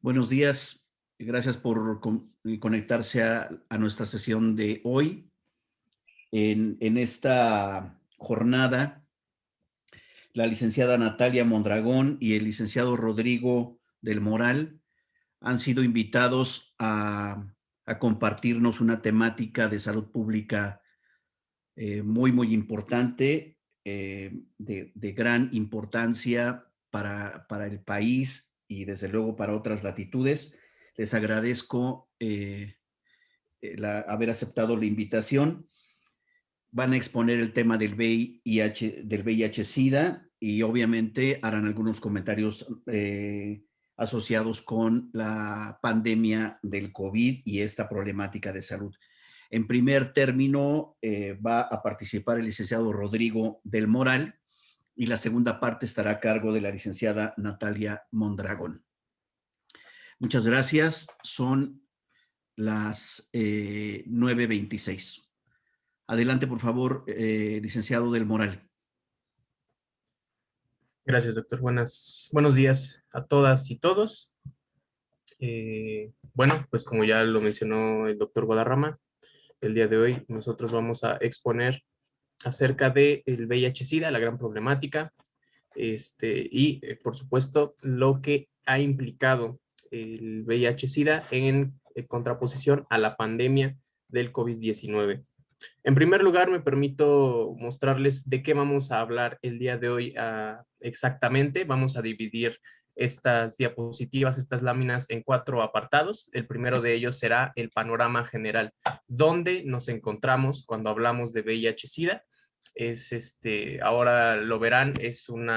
Buenos días, gracias por conectarse a nuestra sesión de hoy. En esta jornada, la licenciada Natalia Mondragón y el licenciado Rodrigo del Moral han sido invitados a compartirnos una temática de salud pública muy importante, de gran importancia para el país y desde luego para otras latitudes. Les agradezco haber aceptado la invitación. Van a exponer el tema del VIH-Sida y obviamente harán algunos comentarios asociados con la pandemia del COVID y esta problemática de salud. En primer término, va a participar el licenciado Rodrigo del Moral y la segunda parte estará a cargo de la licenciada Natalia Mondragón. Muchas gracias. Son las 9:26. Adelante, por favor, licenciado del Moral. Gracias, doctor. Buenos días a todas y todos. Bueno, pues como ya lo mencionó el doctor Guadarrama, el día de hoy nosotros vamos a exponer acerca del VIH-Sida, la gran problemática, y por supuesto lo que ha implicado el VIH-Sida en contraposición a la pandemia del COVID-19. En primer lugar, me permito mostrarles de qué vamos a hablar el día de hoy exactamente. Vamos a dividir estas diapositivas, estas láminas en 4 apartados. El primero de ellos será el panorama general, donde nos encontramos cuando hablamos de VIH-Sida. Ahora lo verán, es un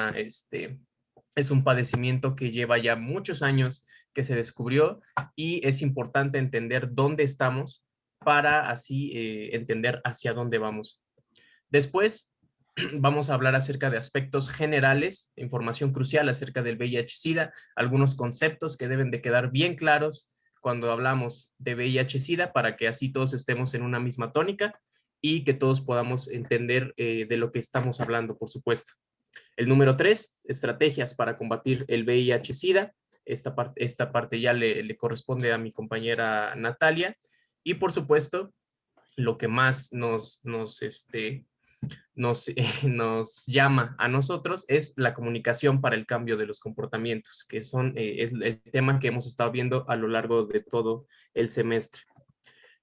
padecimiento que lleva ya muchos años que se descubrió y es importante entender dónde estamos para así entender hacia dónde vamos. Después vamos a hablar acerca de aspectos generales, información crucial acerca del VIH-Sida, algunos conceptos que deben de quedar bien claros cuando hablamos de VIH-Sida para que así todos estemos en una misma tónica y que todos podamos entender de lo que estamos hablando, por supuesto. El número 3, estrategias para combatir el VIH-Sida. Esta parte ya le corresponde a mi compañera Natalia. Y por supuesto, lo que más nos llama a nosotros es la comunicación para el cambio de los comportamientos, que es el tema que hemos estado viendo a lo largo de todo el semestre.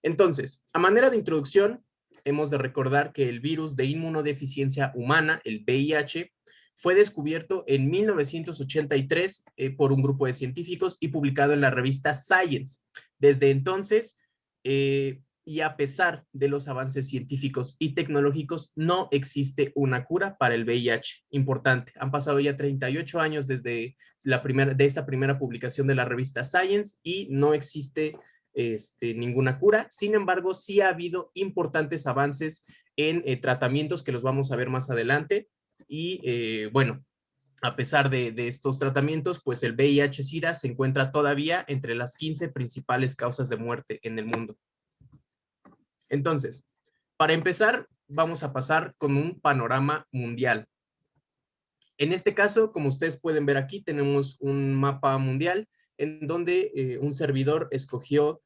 Entonces, a manera de introducción, hemos de recordar que el virus de inmunodeficiencia humana, el VIH, fue descubierto en 1983 por un grupo de científicos y publicado en la revista Science. Desde entonces, y a pesar de los avances científicos y tecnológicos, no existe una cura para el VIH. Importante, han pasado ya 38 años desde esta primera publicación de la revista Science y no existe ninguna cura. Sin embargo, sí ha habido importantes avances en tratamientos que los vamos a ver más adelante. Y bueno, a pesar de estos tratamientos, pues el VIH-Sida se encuentra todavía entre las 15 principales causas de muerte en el mundo. Entonces, para empezar, vamos a pasar con un panorama mundial. En este caso, como ustedes pueden ver aquí, tenemos un mapa mundial en donde un servidor escogió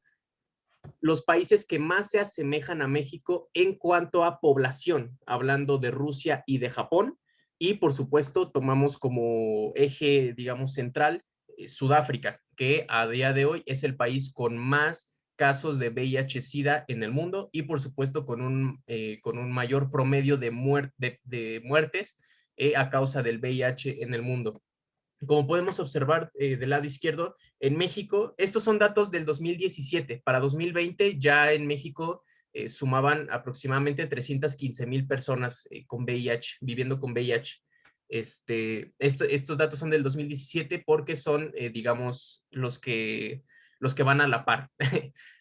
los países que más se asemejan a México en cuanto a población, hablando de Rusia y de Japón. Y por supuesto, tomamos como eje, digamos, central Sudáfrica, que a día de hoy es el país con más casos de VIH-Sida en el mundo y por supuesto con un mayor promedio de muertes a causa del VIH en el mundo. Como podemos observar del lado izquierdo, en México, estos son datos del 2017. Para 2020 ya en México sumaban aproximadamente 315,000 personas con VIH, viviendo con VIH. Estos datos son del 2017 porque son, digamos, los que van a la par.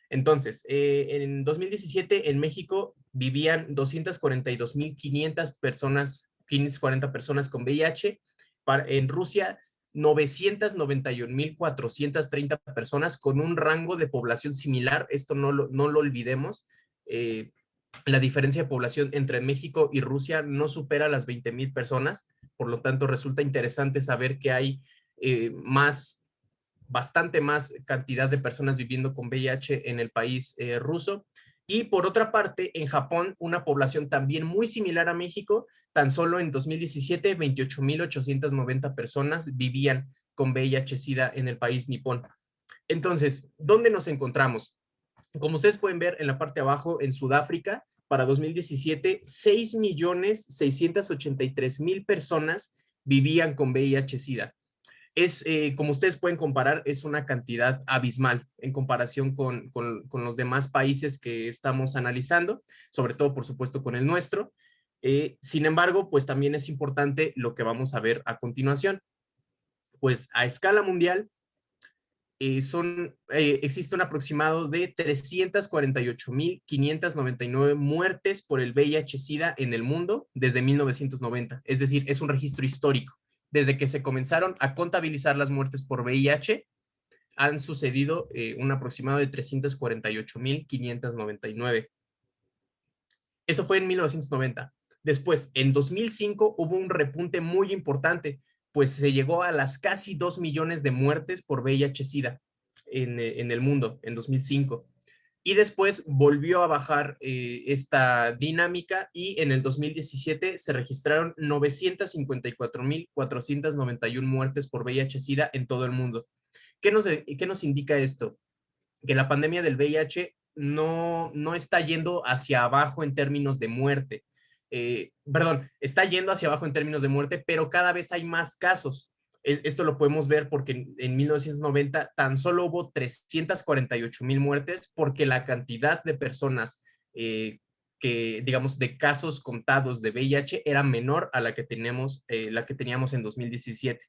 Entonces, en 2017 en México vivían 242,500 personas, 540 personas con VIH. En Rusia, 991,430 personas con un rango de población similar. Esto no lo olvidemos. La diferencia de población entre México y Rusia no supera las 20,000 personas. Por lo tanto, resulta interesante saber que hay más bastante más cantidad de personas viviendo con VIH en el país ruso. Y por otra parte, en Japón, una población también muy similar a México, tan solo en 2017, 28.890 personas vivían con VIH-Sida en el país nipón. Entonces, ¿dónde nos encontramos? Como ustedes pueden ver en la parte de abajo, en Sudáfrica, para 2017, 6.683.000 personas vivían con VIH-Sida. Como ustedes pueden comparar, es una cantidad abismal en comparación con los demás países que estamos analizando, sobre todo, por supuesto, con el nuestro. Sin embargo, pues también es importante lo que vamos a ver a continuación. Pues a escala mundial, existe un aproximado de 348.599 muertes por el VIH-Sida en el mundo desde 1990. Es decir, es un registro histórico. Desde que se comenzaron a contabilizar las muertes por VIH, han sucedido un aproximado de 348.599. Eso fue en 1990. Después, en 2005, hubo un repunte muy importante, pues se llegó a las casi 2 millones de muertes por VIH-Sida en el mundo, en 2005. Y después volvió a bajar esta dinámica y en el 2017 se registraron 954.491 muertes por VIH-Sida en todo el mundo. ¿Qué nos indica esto? Que la pandemia del VIH no está yendo hacia abajo en términos de muerte. Perdón, está yendo hacia abajo en términos de muerte, pero cada vez hay más casos. Esto lo podemos ver porque en 1990 tan solo hubo 348.000 muertes porque la cantidad de personas digamos, de casos contados de VIH era menor a la que teníamos en 2017.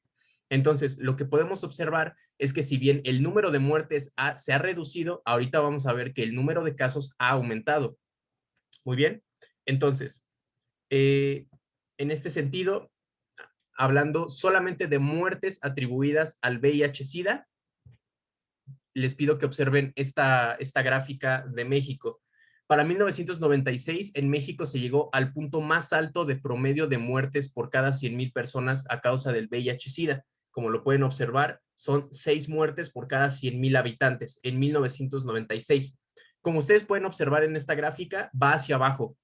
Entonces, lo que podemos observar es que si bien el número de muertes se ha reducido, ahorita vamos a ver que el número de casos ha aumentado. Muy bien. Entonces, en este sentido, hablando solamente de muertes atribuidas al VIH-Sida, les pido que observen esta gráfica de México. Para 1996, en México se llegó al punto más alto de promedio de muertes por cada 100,000 personas a causa del VIH-Sida. Como lo pueden observar, son 6 muertes por cada 100,000 habitantes en 1996. Como ustedes pueden observar en esta gráfica, va hacia abajo,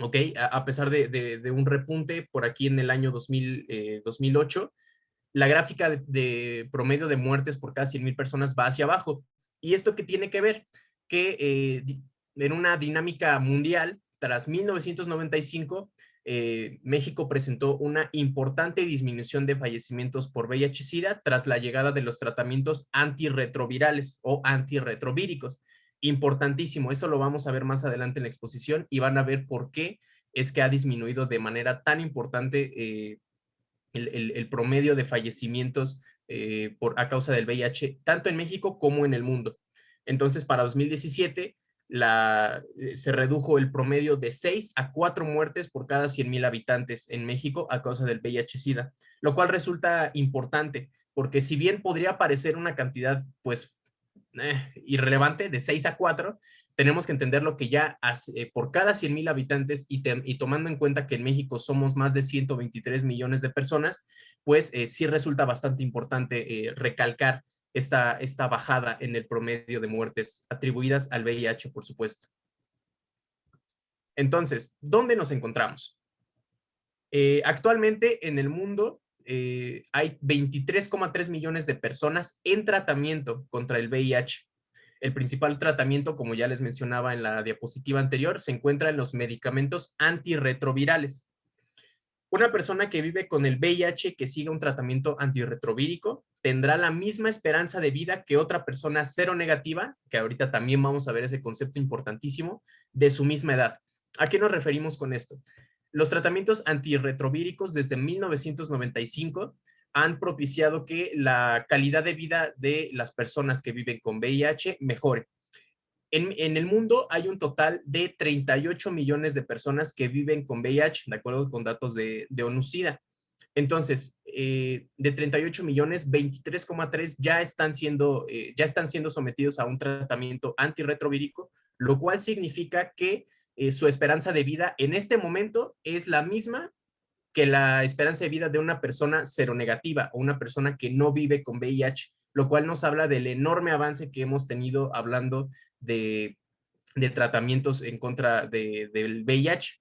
¿ok? A pesar de un repunte por aquí en el año 2008, la gráfica de promedio de muertes por cada 100,000 personas va hacia abajo. ¿Y esto qué tiene que ver? Que en una dinámica mundial, tras 1995, México presentó una importante disminución de fallecimientos por VIH-Sida tras la llegada de los tratamientos antirretrovirales o antirretrovíricos. Importantísimo, eso lo vamos a ver más adelante en la exposición y van a ver por qué es que ha disminuido de manera tan importante el promedio de fallecimientos a causa del VIH, tanto en México como en el mundo. Entonces, para 2017, se redujo el promedio de 6 a 4 muertes por cada 100,000 habitantes en México a causa del VIH-Sida, lo cual resulta importante, porque si bien podría parecer una cantidad, pues, irrelevante, de 6 a 4, tenemos que entender lo que ya por cada 100,000 habitantes y tomando en cuenta que en México somos más de 123 millones de personas, pues sí resulta bastante importante recalcar esta bajada en el promedio de muertes atribuidas al VIH, por supuesto. Entonces, ¿dónde nos encontramos? Actualmente en el mundo hay 23,3 millones de personas en tratamiento contra el VIH. El principal tratamiento, como ya les mencionaba en la diapositiva anterior, se encuentra en los medicamentos antirretrovirales. Una persona que vive con el VIH que siga un tratamiento antirretrovírico tendrá la misma esperanza de vida que otra persona seronegativa, que ahorita también vamos a ver ese concepto importantísimo, de su misma edad. ¿A qué nos referimos con esto? Los tratamientos antirretrovíricos desde 1995 han propiciado que la calidad de vida de las personas que viven con VIH mejore. En el mundo hay un total de 38 millones de personas que viven con VIH, de acuerdo con datos de ONU-SIDA. Entonces, de 38 millones, 23,3 ya están siendo sometidos a un tratamiento antirretrovírico, lo cual significa que su esperanza de vida en este momento es la misma que la esperanza de vida de una persona seronegativa o una persona que no vive con VIH. lo cual nos habla del enorme avance que hemos tenido hablando de tratamientos en contra del VIH.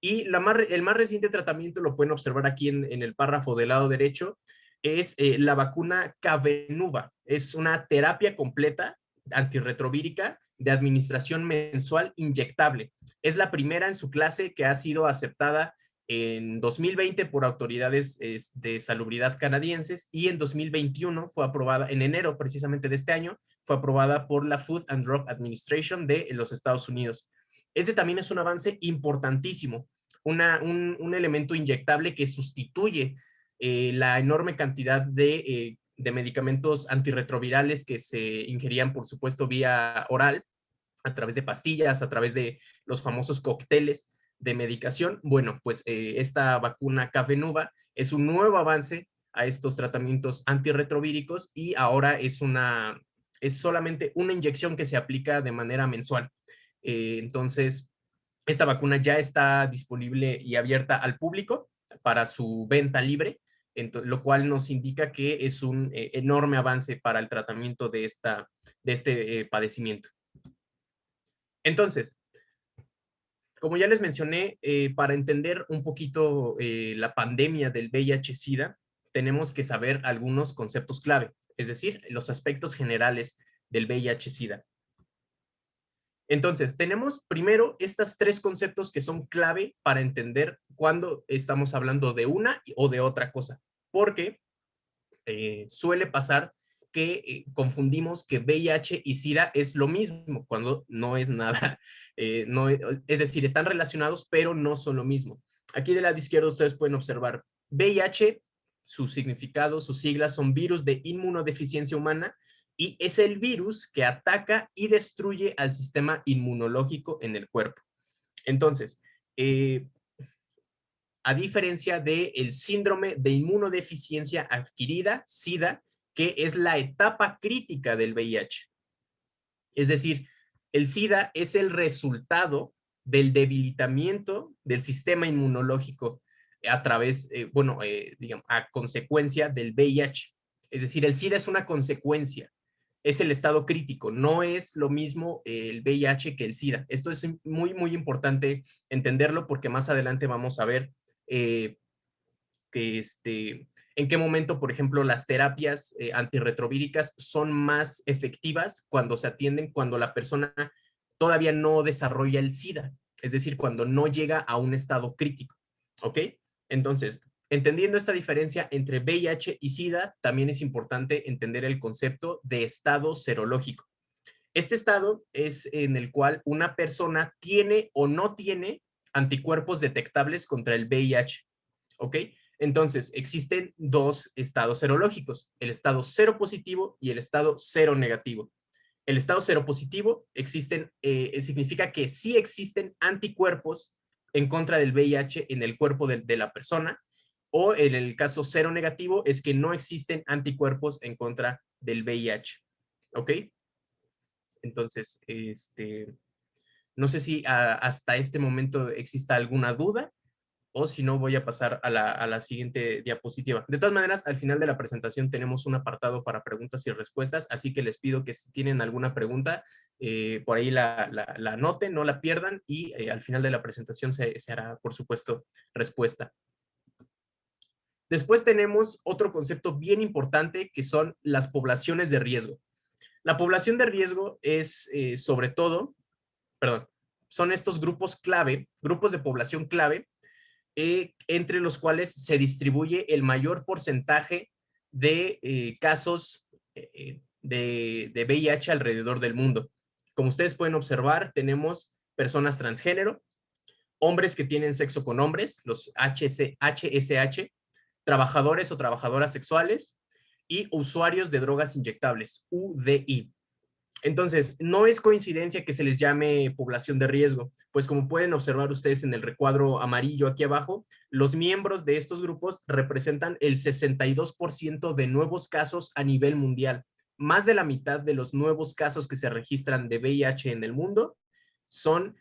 Y el más reciente tratamiento, lo pueden observar aquí en el párrafo del lado derecho, es la vacuna Cabenuva. Es una terapia completa antirretrovírica de administración mensual inyectable. Es la primera en su clase que ha sido aceptada en 2020 por autoridades de salubridad canadienses, y en 2021 fue aprobada, en enero precisamente de este año, fue aprobada por la Food and Drug Administration de los Estados Unidos. Este también es un avance importantísimo, un elemento inyectable que sustituye la enorme cantidad de medicamentos antirretrovirales que se ingerían, por supuesto, vía oral, a través de pastillas, a través de los famosos cócteles de medicación. Bueno, pues esta vacuna Cabenuva es un nuevo avance a estos tratamientos antirretrovíricos, y ahora es solamente una inyección que se aplica de manera mensual. Entonces, esta vacuna ya está disponible y abierta al público para su venta libre, lo cual nos indica que es un enorme avance para el tratamiento de este padecimiento. Entonces, como ya les mencioné, para entender un poquito la pandemia del VIH-Sida, tenemos que saber algunos conceptos clave, es decir, los aspectos generales del VIH-Sida. Entonces, tenemos primero estos tres conceptos que son clave para entender cuando estamos hablando de una o de otra cosa, porque suele pasar que confundimos que VIH y SIDA es lo mismo, cuando no es nada, no, es decir, están relacionados, pero no son lo mismo. Aquí del lado izquierdo ustedes pueden observar VIH, su significado, sus siglas son virus de inmunodeficiencia humana, y es el virus que ataca y destruye al sistema inmunológico en el cuerpo. Entonces, a diferencia del síndrome de inmunodeficiencia adquirida, SIDA, que es la etapa crítica del VIH. Es decir, el SIDA es el resultado del debilitamiento del sistema inmunológico a través, digamos, a consecuencia del VIH. Es decir, el SIDA es una consecuencia, es el estado crítico, no es lo mismo el VIH que el SIDA. Esto es muy, muy importante entenderlo, porque más adelante vamos a ver en qué momento, por ejemplo, las terapias antirretrovíricas son más efectivas cuando se atienden cuando la persona todavía no desarrolla el SIDA, es decir, cuando no llega a un estado crítico, ¿ok? Entonces, entendiendo esta diferencia entre VIH y SIDA, también es importante entender el concepto de estado serológico. Este estado es en el cual una persona tiene o no tiene anticuerpos detectables contra el VIH, ¿ok? Entonces, existen dos estados serológicos, el estado seropositivo y el estado seronegativo. El estado seropositivo significa que sí existen anticuerpos en contra del VIH en el cuerpo de la persona, o en el caso seronegativo es que no existen anticuerpos en contra del VIH, ¿ok? Entonces, no sé si hasta este momento exista alguna duda, o si no, voy a pasar a la siguiente diapositiva. De todas maneras, al final de la presentación tenemos un apartado para preguntas y respuestas, así que les pido que si tienen alguna pregunta, por ahí la anoten, no la pierdan, y al final de la presentación se hará, por supuesto, respuesta. Después tenemos otro concepto bien importante, que son las poblaciones de riesgo. La población de riesgo es sobre todo, son estos grupos clave, grupos de población clave, entre los cuales se distribuye el mayor porcentaje de casos de VIH alrededor del mundo. Como ustedes pueden observar, tenemos personas transgénero, hombres que tienen sexo con hombres, los HSH, trabajadores o trabajadoras sexuales, y usuarios de drogas inyectables, UDI. Entonces, no es coincidencia que se les llame población de riesgo, pues como pueden observar ustedes en el recuadro amarillo aquí abajo, los miembros de estos grupos representan el 62% de nuevos casos a nivel mundial. Más de la mitad de los nuevos casos que se registran de VIH en el mundo se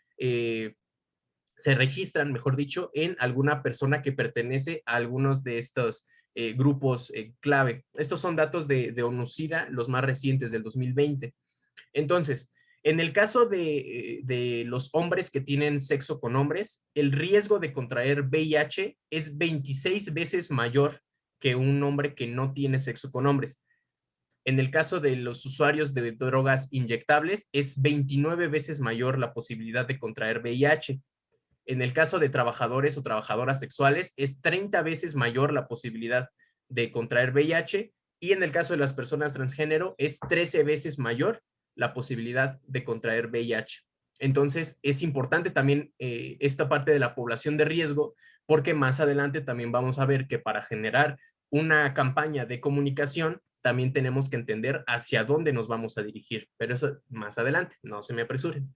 registran, mejor dicho, en alguna persona que pertenece a algunos de estos grupos clave. Estos son datos de ONU-SIDA, los más recientes del 2020. Entonces, en el caso de los hombres que tienen sexo con hombres, el riesgo de contraer VIH es 26 veces mayor que un hombre que no tiene sexo con hombres. En el caso de los usuarios de drogas inyectables, es 29 veces mayor la posibilidad de contraer VIH. En el caso de trabajadores o trabajadoras sexuales, es 30 veces mayor la posibilidad de contraer VIH. Y en el caso de las personas transgénero, es 13 veces mayor la posibilidad de contraer VIH. Entonces, es importante también esta parte de la población de riesgo, porque más adelante también vamos a ver que para generar una campaña de comunicación, también tenemos que entender hacia dónde nos vamos a dirigir. Pero eso más adelante, no se me apresuren.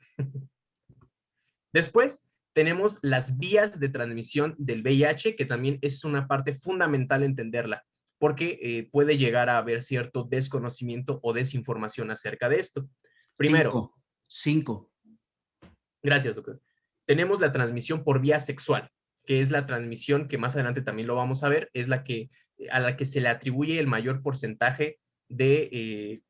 Después, tenemos las vías de transmisión del VIH, que también es una parte fundamental entenderla, porque puede llegar a haber cierto desconocimiento o desinformación acerca de esto. Primero. Cinco. Gracias, doctor. Tenemos la transmisión por vía sexual, que es la transmisión que más adelante también lo vamos a ver, es a la que se le atribuye el mayor porcentaje de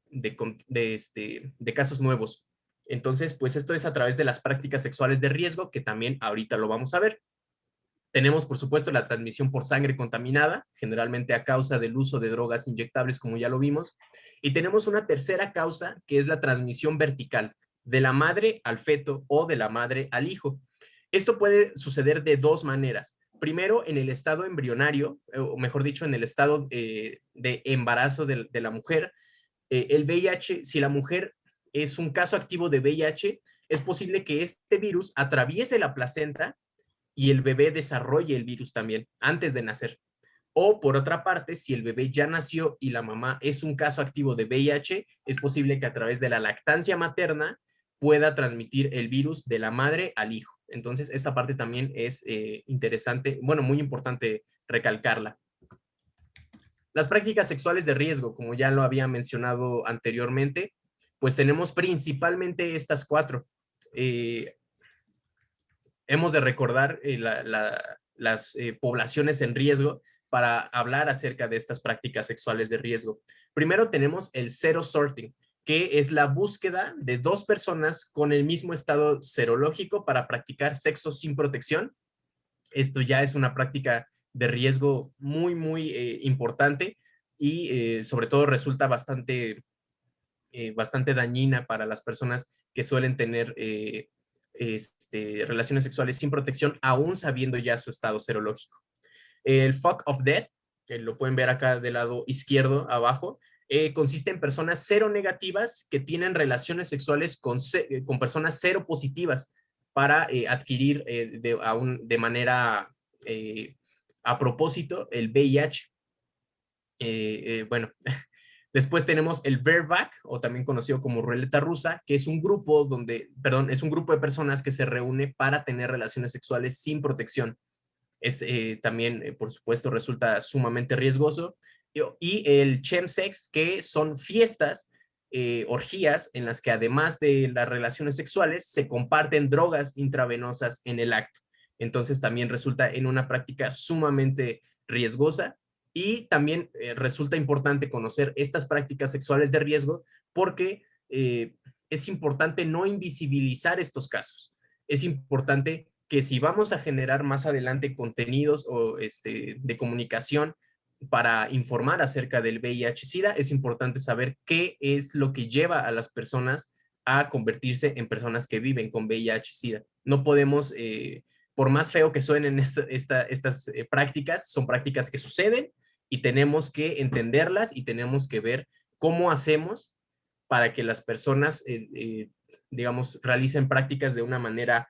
casos nuevos. Entonces, pues esto es a través de las prácticas sexuales de riesgo, que también ahorita lo vamos a ver. Tenemos, por supuesto, la transmisión por sangre contaminada, generalmente a causa del uso de drogas inyectables, como ya lo vimos. Y tenemos una tercera causa, que es la transmisión vertical, de la madre al feto o de la madre al hijo. Esto puede suceder de dos maneras. Primero, en el estado embrionario, o mejor dicho, en el estado de embarazo de la mujer. El VIH, si la mujer es un caso activo de VIH, es posible que este virus atraviese la placenta y el bebé desarrolle el virus también antes de nacer. O por otra parte, si el bebé ya nació y la mamá es un caso activo de VIH, es posible que a través de la lactancia materna pueda transmitir el virus de la madre al hijo. Entonces, esta parte también es interesante, bueno, muy importante recalcarla. Las prácticas sexuales de riesgo, como ya lo había mencionado anteriormente, pues tenemos principalmente estas cuatro. Hemos de recordar las poblaciones en riesgo para hablar acerca de estas prácticas sexuales de riesgo. Primero tenemos el zero sorting, que es la búsqueda de dos personas con el mismo estado serológico para practicar sexo sin protección. Esto ya es una práctica de riesgo muy, muy importante y sobre todo resulta bastante dañina para las personas que suelen tener relaciones sexuales sin protección, aún sabiendo ya su estado serológico. El fuck of death, que lo pueden ver acá del lado izquierdo abajo, consiste en personas seronegativas que tienen relaciones sexuales con personas seropositivas para adquirir de manera a propósito el VIH. Bueno, después tenemos el VERVAC, o también conocido como ruleta rusa, que es un grupo es un grupo de personas que se reúne para tener relaciones sexuales sin protección. También, por supuesto, resulta sumamente riesgoso. Y el chemsex, que son fiestas, orgías, en las que además de las relaciones sexuales, se comparten drogas intravenosas en el acto. Entonces también resulta en una práctica sumamente riesgosa. Y también resulta importante conocer estas prácticas sexuales de riesgo porque es importante no invisibilizar estos casos. Es importante que si vamos a generar más adelante contenidos de comunicación para informar acerca del VIH-Sida, es importante saber qué es lo que lleva a las personas a convertirse en personas que viven con VIH-Sida. No podemos, por más feo que suenen estas prácticas, son prácticas que suceden y tenemos que entenderlas y tenemos que ver cómo hacemos para que las personas, digamos, realicen prácticas de una manera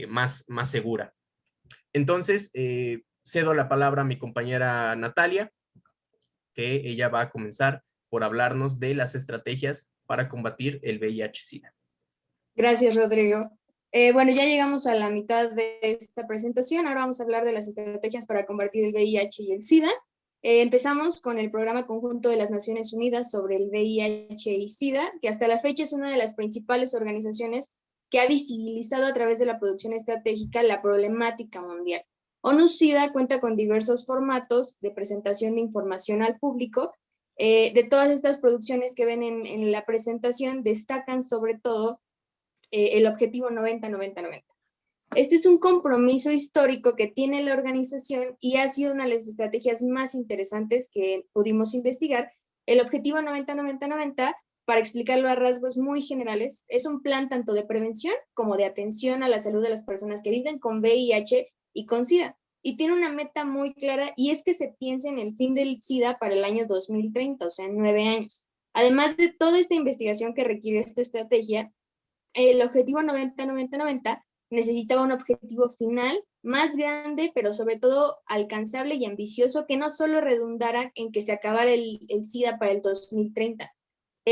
más segura. Entonces, cedo la palabra a mi compañera Natalia, que ella va a comenzar por hablarnos de las estrategias para combatir el VIH-Sida. Gracias, Rodrigo. Bueno, ya llegamos a la mitad de esta presentación. Ahora vamos a hablar de las estrategias para combatir el VIH y el SIDA. Empezamos con el Programa Conjunto de las Naciones Unidas sobre el VIH y SIDA, que hasta la fecha es una de las principales organizaciones que ha visibilizado a través de la producción estratégica la problemática mundial. ONU-SIDA cuenta con diversos formatos de presentación de información al público. De todas estas producciones que ven en la presentación, destacan sobre todo el objetivo 90-90-90. Este es un compromiso histórico que tiene la organización y ha sido una de las estrategias más interesantes que pudimos investigar. El objetivo 90-90-90, para explicarlo a rasgos muy generales, es un plan tanto de prevención como de atención a la salud de las personas que viven con VIH y con SIDA. Y tiene una meta muy clara, y es que se piense en el fin del SIDA para el año 2030, o sea, en 9 años. Además de toda esta investigación que requiere esta estrategia, el objetivo 90-90-90 necesitaba un objetivo final más grande, pero sobre todo alcanzable y ambicioso, que no solo redundara en que se acabara el SIDA para el 2030,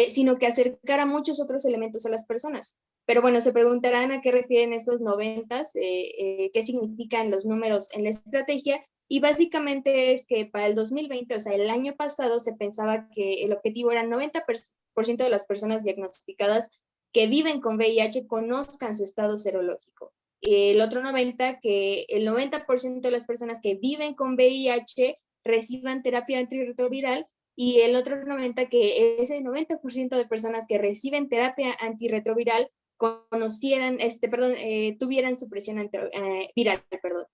sino que acercara muchos otros elementos a las personas. Pero bueno, se preguntarán a qué refieren estos 90, qué significan los números en la estrategia, y básicamente es que para el 2020, o sea, el año pasado, se pensaba que el objetivo era 90% de las personas diagnosticadas que viven con VIH conozcan su estado serológico. El otro 90, que el 90% de las personas que viven con VIH reciban terapia antirretroviral, y el otro 90, que ese 90% de personas que reciben terapia antirretroviral conocieran, tuvieran supresión viral, perdón.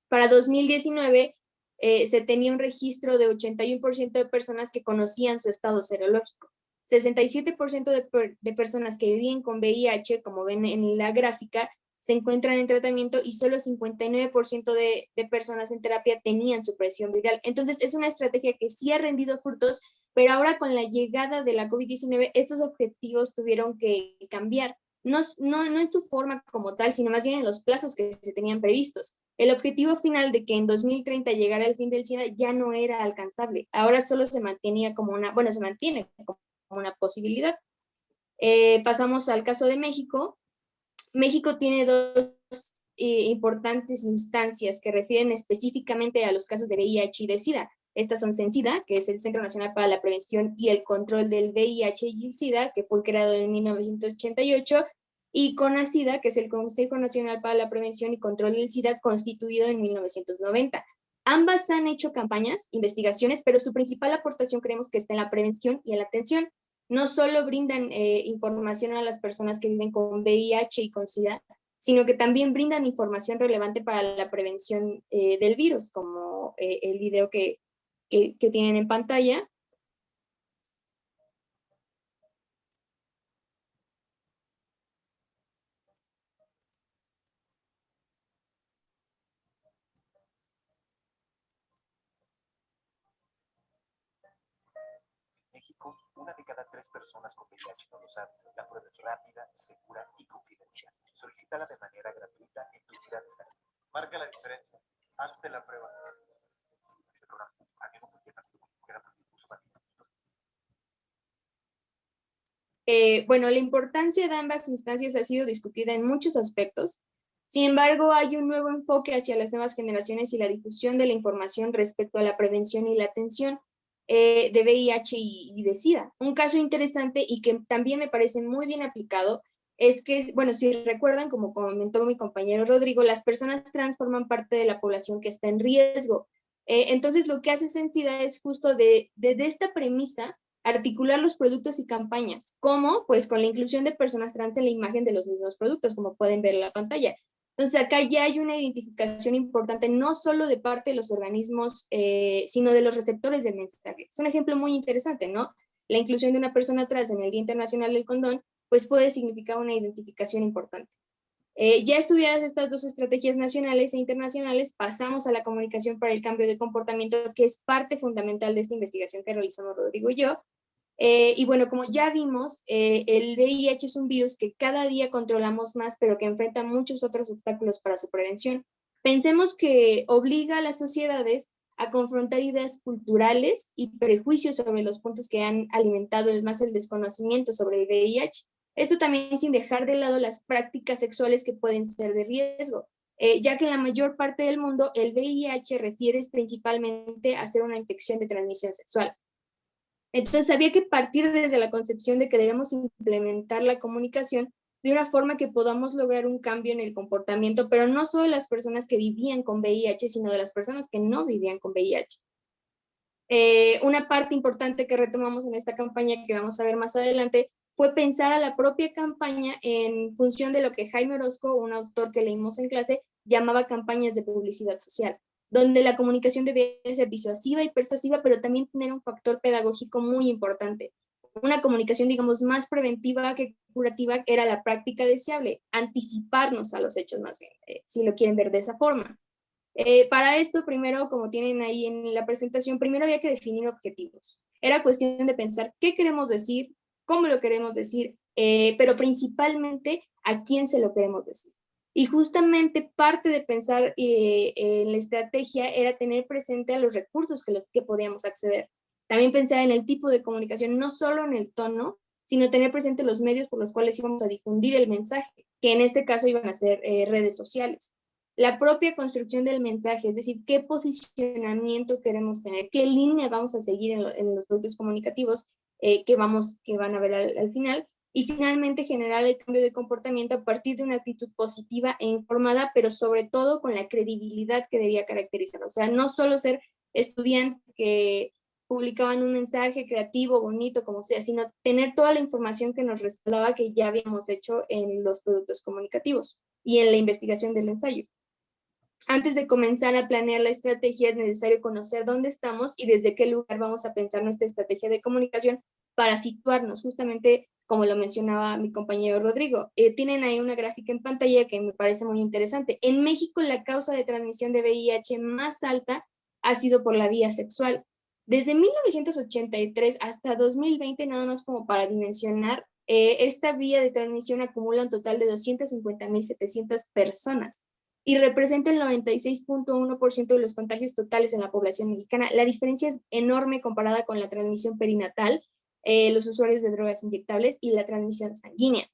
Para 2019 se tenía un registro de 81% de personas que conocían su estado serológico. 67% de personas que vivían con VIH, como ven en la gráfica, se encuentran en tratamiento, y solo 59% de personas en terapia tenían supresión viral. Entonces, es una estrategia que sí ha rendido frutos, pero ahora con la llegada de la COVID-19, estos objetivos tuvieron que cambiar. No en su forma como tal, sino más bien en los plazos que se tenían previstos. El objetivo final de que en 2030 llegara el fin del SIDA ya no era alcanzable. Ahora solo se mantenía como se mantiene como una posibilidad. Pasamos al caso de México. México tiene dos importantes instancias que refieren específicamente a los casos de VIH y de SIDA. Estas son CENSIDA, que es el Centro Nacional para la Prevención y el Control del VIH y el SIDA, que fue creado en 1988, y CONASIDA, que es el Consejo Nacional para la Prevención y Control del SIDA, constituido en 1990. Ambas han hecho campañas, investigaciones, pero su principal aportación creemos que está en la prevención y en la atención. No solo brindan información a las personas que viven con VIH y con SIDA, sino que también brindan información relevante para la prevención del virus, como el video que tienen en pantalla. México, 1 de cada 3 personas con VIH no lo sabe. La prueba es rápida, segura y confidencial. Solicítala de manera gratuita en tu unidad de salud. Marca la diferencia. Hazte la prueba. Este programa es para que no cualquier partido pueda prohibir uso Bueno, la importancia de ambas instancias ha sido discutida en muchos aspectos. Sin embargo, hay un nuevo enfoque hacia las nuevas generaciones y la difusión de la información respecto a la prevención y la atención de VIH y de SIDA. Un caso interesante y que también me parece muy bien aplicado es que, bueno, si recuerdan, como comentó mi compañero Rodrigo, las personas trans forman parte de la población que está en riesgo. Entonces, lo que hace SENSIDA es justo desde esta premisa articular los productos y campañas. ¿Cómo? Pues con la inclusión de personas trans en la imagen de los mismos productos, como pueden ver en la pantalla. Entonces, acá ya hay una identificación importante, no solo de parte de los organismos, sino de los receptores del mensaje. Es un ejemplo muy interesante, ¿no? La inclusión de una persona trans en el Día Internacional del Condón, pues puede significar una identificación importante. Ya estudiadas estas dos estrategias nacionales e internacionales, pasamos a la comunicación para el cambio de comportamiento, que es parte fundamental de esta investigación que realizamos Rodrigo y yo. Y bueno, como ya vimos, el VIH es un virus que cada día controlamos más, pero que enfrenta muchos otros obstáculos para su prevención. Pensemos que obliga a las sociedades a confrontar ideas culturales y prejuicios sobre los puntos que han alimentado más el desconocimiento sobre el VIH. Esto también sin dejar de lado las prácticas sexuales que pueden ser de riesgo, ya que en la mayor parte del mundo el VIH refiere principalmente a ser una infección de transmisión sexual. Entonces había que partir desde la concepción de que debemos implementar la comunicación de una forma que podamos lograr un cambio en el comportamiento, pero no solo de las personas que vivían con VIH, sino de las personas que no vivían con VIH. Una parte importante que retomamos en esta campaña que vamos a ver más adelante fue pensar a la propia campaña en función de lo que Jaime Orozco, un autor que leímos en clase, llamaba campañas de publicidad social, donde la comunicación debía ser disuasiva y persuasiva, pero también tener un factor pedagógico muy importante. Una comunicación, digamos, más preventiva que curativa era la práctica deseable, anticiparnos a los hechos más bien, si lo quieren ver de esa forma. Para esto, primero, como tienen ahí en la presentación, primero había que definir objetivos. Era cuestión de pensar qué queremos decir, cómo lo queremos decir, pero principalmente a quién se lo queremos decir. Y justamente parte de pensar en la estrategia era tener presente a los recursos que podíamos acceder. También pensar en el tipo de comunicación, no solo en el tono, sino tener presente los medios por los cuales íbamos a difundir el mensaje, que en este caso iban a ser redes sociales. La propia construcción del mensaje, es decir, qué posicionamiento queremos tener, qué línea vamos a seguir en los productos comunicativos que van a ver al final, y finalmente generar el cambio de comportamiento a partir de una actitud positiva e informada, pero sobre todo con la credibilidad que debía caracterizar. O sea, no solo ser estudiantes que publicaban un mensaje creativo, bonito, como sea, sino tener toda la información que nos respaldaba que ya habíamos hecho en los productos comunicativos y en la investigación del ensayo. Antes de comenzar a planear la estrategia es necesario conocer dónde estamos y desde qué lugar vamos a pensar nuestra estrategia de comunicación para situarnos, justamente como lo mencionaba mi compañero Rodrigo. Tienen ahí una gráfica en pantalla que me parece muy interesante. En México la causa de transmisión de VIH más alta ha sido por la vía sexual. Desde 1983 hasta 2020, nada más como para dimensionar, esta vía de transmisión acumula un total de 250.700 personas y representa el 96.1% de los contagios totales en la población mexicana. La diferencia es enorme comparada con la transmisión perinatal, los usuarios de drogas inyectables y la transmisión sanguínea.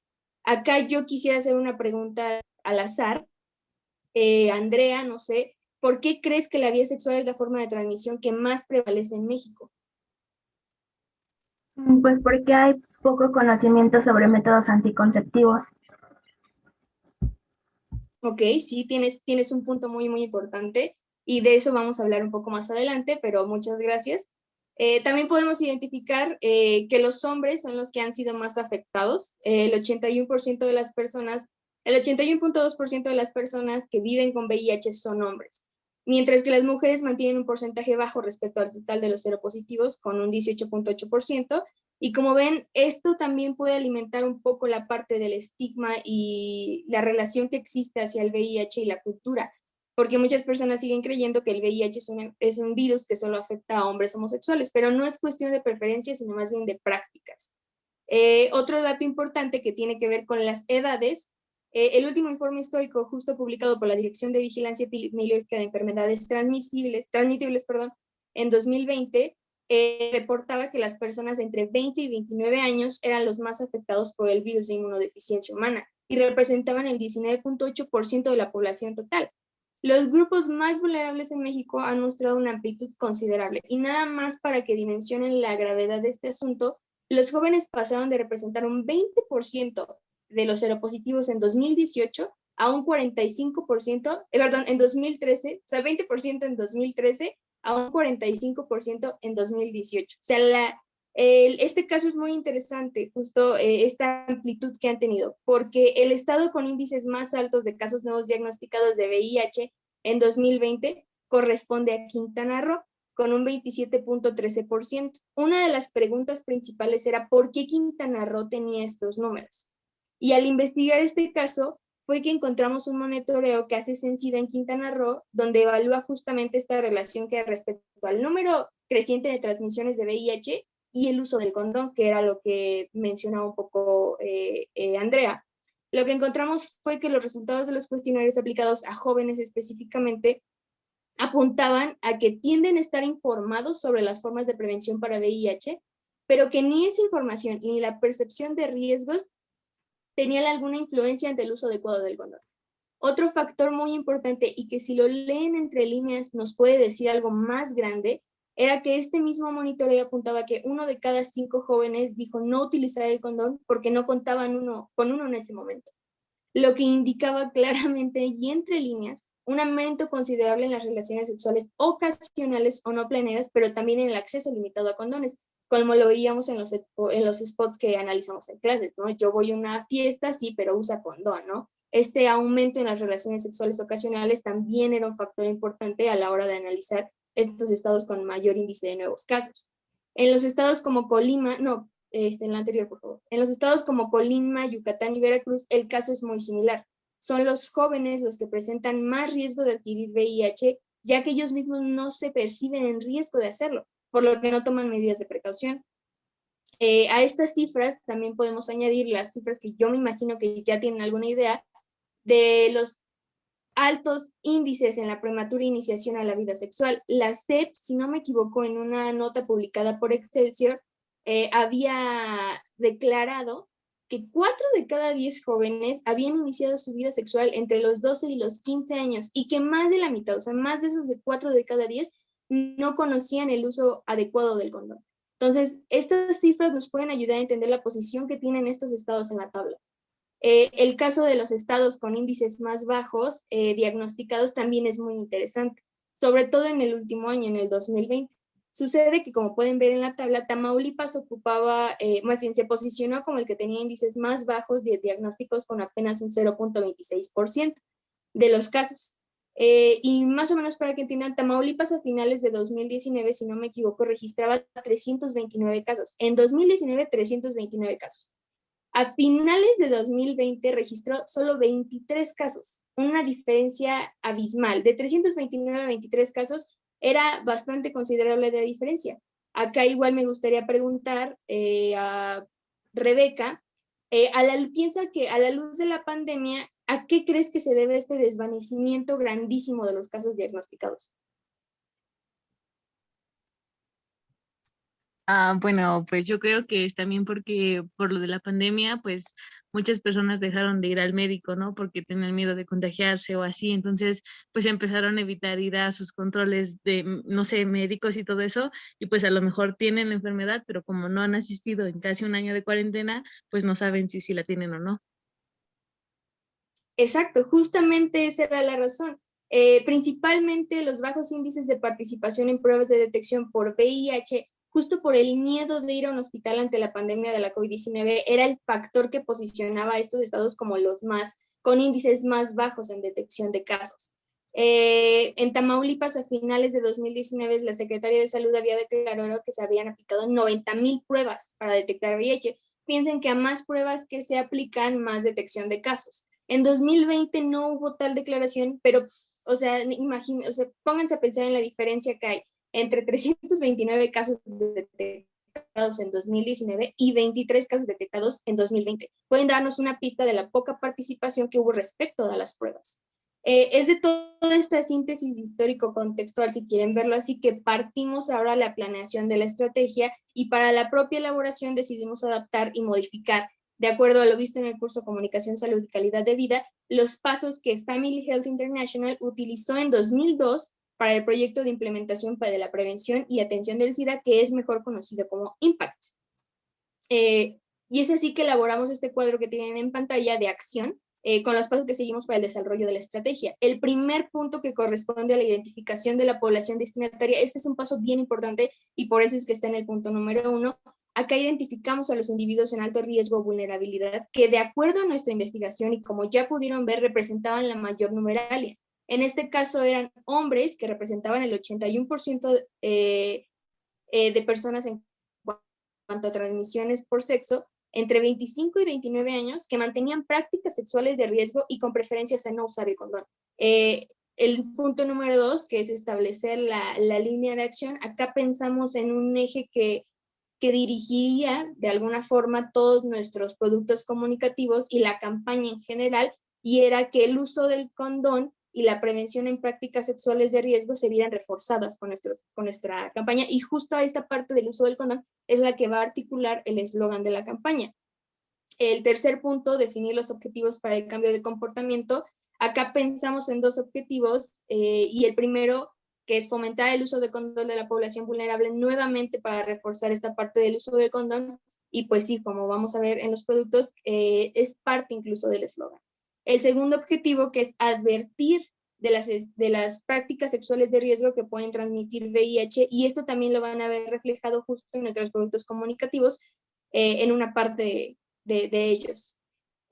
Acá yo quisiera hacer una pregunta al azar. Andrea, no sé, ¿por qué crees que la vía sexual es la forma de transmisión que más prevalece en México? Pues porque hay poco conocimiento sobre métodos anticonceptivos. Ok, sí, tienes un punto muy, muy importante y de eso vamos a hablar un poco más adelante, pero muchas gracias. También podemos identificar que los hombres son los que han sido más afectados. El 81% de las personas, el 81.2% de las personas que viven con VIH son hombres, mientras que las mujeres mantienen un porcentaje bajo respecto al total de los seropositivos, con un 18.8%. Y como ven, esto también puede alimentar un poco la parte del estigma y la relación que existe hacia el VIH y la cultura, porque muchas personas siguen creyendo que el VIH es un virus que solo afecta a hombres homosexuales, pero no es cuestión de preferencias, sino más bien de prácticas. Otro dato importante que tiene que ver con las edades, el último informe histórico justo publicado por la Dirección de Vigilancia Epidemiológica de Enfermedades Transmitibles, en 2020, reportaba que las personas entre 20 y 29 años eran los más afectados por el virus de inmunodeficiencia humana y representaban el 19.8% de la población total. Los grupos más vulnerables en México han mostrado una amplitud considerable y nada más para que dimensionen la gravedad de este asunto, los jóvenes pasaron de representar un 20% de los seropositivos en 2018 a un 45%, en 2013, o sea, 20% en 2013 a un 45% en 2018. O sea, este caso es muy interesante, justo esta amplitud que han tenido, porque el estado con índices más altos de casos nuevos diagnosticados de VIH en 2020 corresponde a Quintana Roo, con un 27.13%. Una de las preguntas principales era ¿por qué Quintana Roo tenía estos números? Y al investigar este caso, fue que encontramos un monitoreo que hace Censida en Quintana Roo, donde evalúa justamente esta relación que respecto al número creciente de transmisiones de VIH y el uso del condón, que era lo que mencionaba un poco Andrea. Lo que encontramos fue que los resultados de los cuestionarios aplicados a jóvenes específicamente apuntaban a que tienden a estar informados sobre las formas de prevención para VIH, pero que ni esa información ni la percepción de riesgos tenían alguna influencia ante el uso adecuado del condón. Otro factor muy importante y que si lo leen entre líneas nos puede decir algo más grande era que este mismo monitoreo apuntaba que 1 de cada 5 jóvenes dijo no utilizar el condón porque no contaban con uno en ese momento, lo que indicaba claramente y entre líneas un aumento considerable en las relaciones sexuales ocasionales o no planeadas, pero también en el acceso limitado a condones, como lo veíamos en los spots que analizamos en clases, ¿no? Yo voy a una fiesta, sí, pero usa condón, ¿no? Este aumento en las relaciones sexuales ocasionales también era un factor importante a la hora de analizar estos estados con mayor índice de nuevos casos. En los estados como Colima, no, en la anterior, por favor. En los estados como Colima, Yucatán y Veracruz, el caso es muy similar. Son los jóvenes los que presentan más riesgo de adquirir VIH, ya que ellos mismos no se perciben en riesgo de hacerlo, por lo que no toman medidas de precaución. A estas cifras también podemos añadir las cifras que yo me imagino que ya tienen alguna idea de los altos índices en la prematura iniciación a la vida sexual. La SEP, si no me equivoco, en una nota publicada por Excelsior, había declarado que 4 de cada 10 jóvenes habían iniciado su vida sexual entre los 12 y los 15 años y que más de la mitad, o sea, más de esos de 4 de cada 10 no conocían el uso adecuado del condón. Entonces, estas cifras nos pueden ayudar a entender la posición que tienen estos estados en la tabla. El caso de los estados con índices más bajos diagnosticados también es muy interesante, sobre todo en el último año, en el 2020. Sucede que, como pueden ver en la tabla, Tamaulipas ocupaba, más bien se posicionó como el que tenía índices más bajos de diagnósticos con apenas un 0.26% de los casos. Y más o menos para que entiendan, Tamaulipas a finales de 2019, si no me equivoco, registraba 329 casos. En 2019, 329 casos. A finales de 2020 registró solo 23 casos, una diferencia abismal. De 329 a 23 casos era bastante considerable la diferencia. Acá igual me gustaría preguntar a Rebeca, piensa que a la luz de la pandemia, ¿a qué crees que se debe este desvanecimiento grandísimo de los casos diagnosticados? Bueno, pues yo creo que es también porque por lo de la pandemia, pues muchas personas dejaron de ir al médico, ¿no? Porque tenían miedo de contagiarse o así. Entonces, pues empezaron a evitar ir a sus controles de, no sé, médicos y todo eso. Y pues a lo mejor tienen la enfermedad, pero como no han asistido en casi un año de cuarentena, pues no saben si la tienen o no. Exacto, justamente esa era la razón. Principalmente los bajos índices de participación en pruebas de detección por VIH, justo por el miedo de ir a un hospital ante la pandemia de la COVID-19, era el factor que posicionaba a estos estados como los con índices más bajos en detección de casos. En Tamaulipas, a finales de 2019, la Secretaría de Salud había declarado que se habían aplicado 90,000 pruebas para detectar VIH. Piensen que a más pruebas que se aplican, más detección de casos. En 2020 no hubo tal declaración, pero, o sea, pónganse a pensar en la diferencia que hay entre 329 casos detectados en 2019 y 23 casos detectados en 2020. Pueden darnos una pista de la poca participación que hubo respecto a las pruebas. Es de toda esta síntesis histórico-contextual, si quieren verlo así, que partimos ahora la planeación de la estrategia y para la propia elaboración decidimos adaptar y modificar, de acuerdo a lo visto en el curso Comunicación, Salud y Calidad de Vida, los pasos que Family Health International utilizó en 2002 para el proyecto de implementación de la prevención y atención del SIDA, que es mejor conocido como IMPACT. Y es así que elaboramos este cuadro que tienen en pantalla de acción, con los pasos que seguimos para el desarrollo de la estrategia. El primer punto que corresponde a la identificación de la población destinataria, este es un paso bien importante y por eso es que está en el punto número 1. Acá identificamos a los individuos en alto riesgo o vulnerabilidad que, de acuerdo a nuestra investigación y como ya pudieron ver, representaban la mayor numeralia. En este caso eran hombres que representaban el 81% de personas en cuanto a transmisiones por sexo, entre 25 y 29 años, que mantenían prácticas sexuales de riesgo y con preferencias a no usar el condón. El punto número 2, que es establecer la línea de acción, acá pensamos en un eje que dirigiría de alguna forma todos nuestros productos comunicativos y la campaña en general, y era que el uso del condón y la prevención en prácticas sexuales de riesgo se vieran reforzadas con nuestra campaña, y justo a esta parte del uso del condón es la que va a articular el eslogan de la campaña. El tercer punto, definir los objetivos para el cambio de comportamiento. Acá pensamos en 2 objetivos, y el primero, que es fomentar el uso de condón de la población vulnerable nuevamente para reforzar esta parte del uso del condón. Y pues sí, como vamos a ver en los productos, es parte incluso del eslogan. El segundo objetivo, que es advertir de las prácticas sexuales de riesgo que pueden transmitir VIH, y esto también lo van a ver reflejado justo en nuestros productos comunicativos, en una parte de ellos.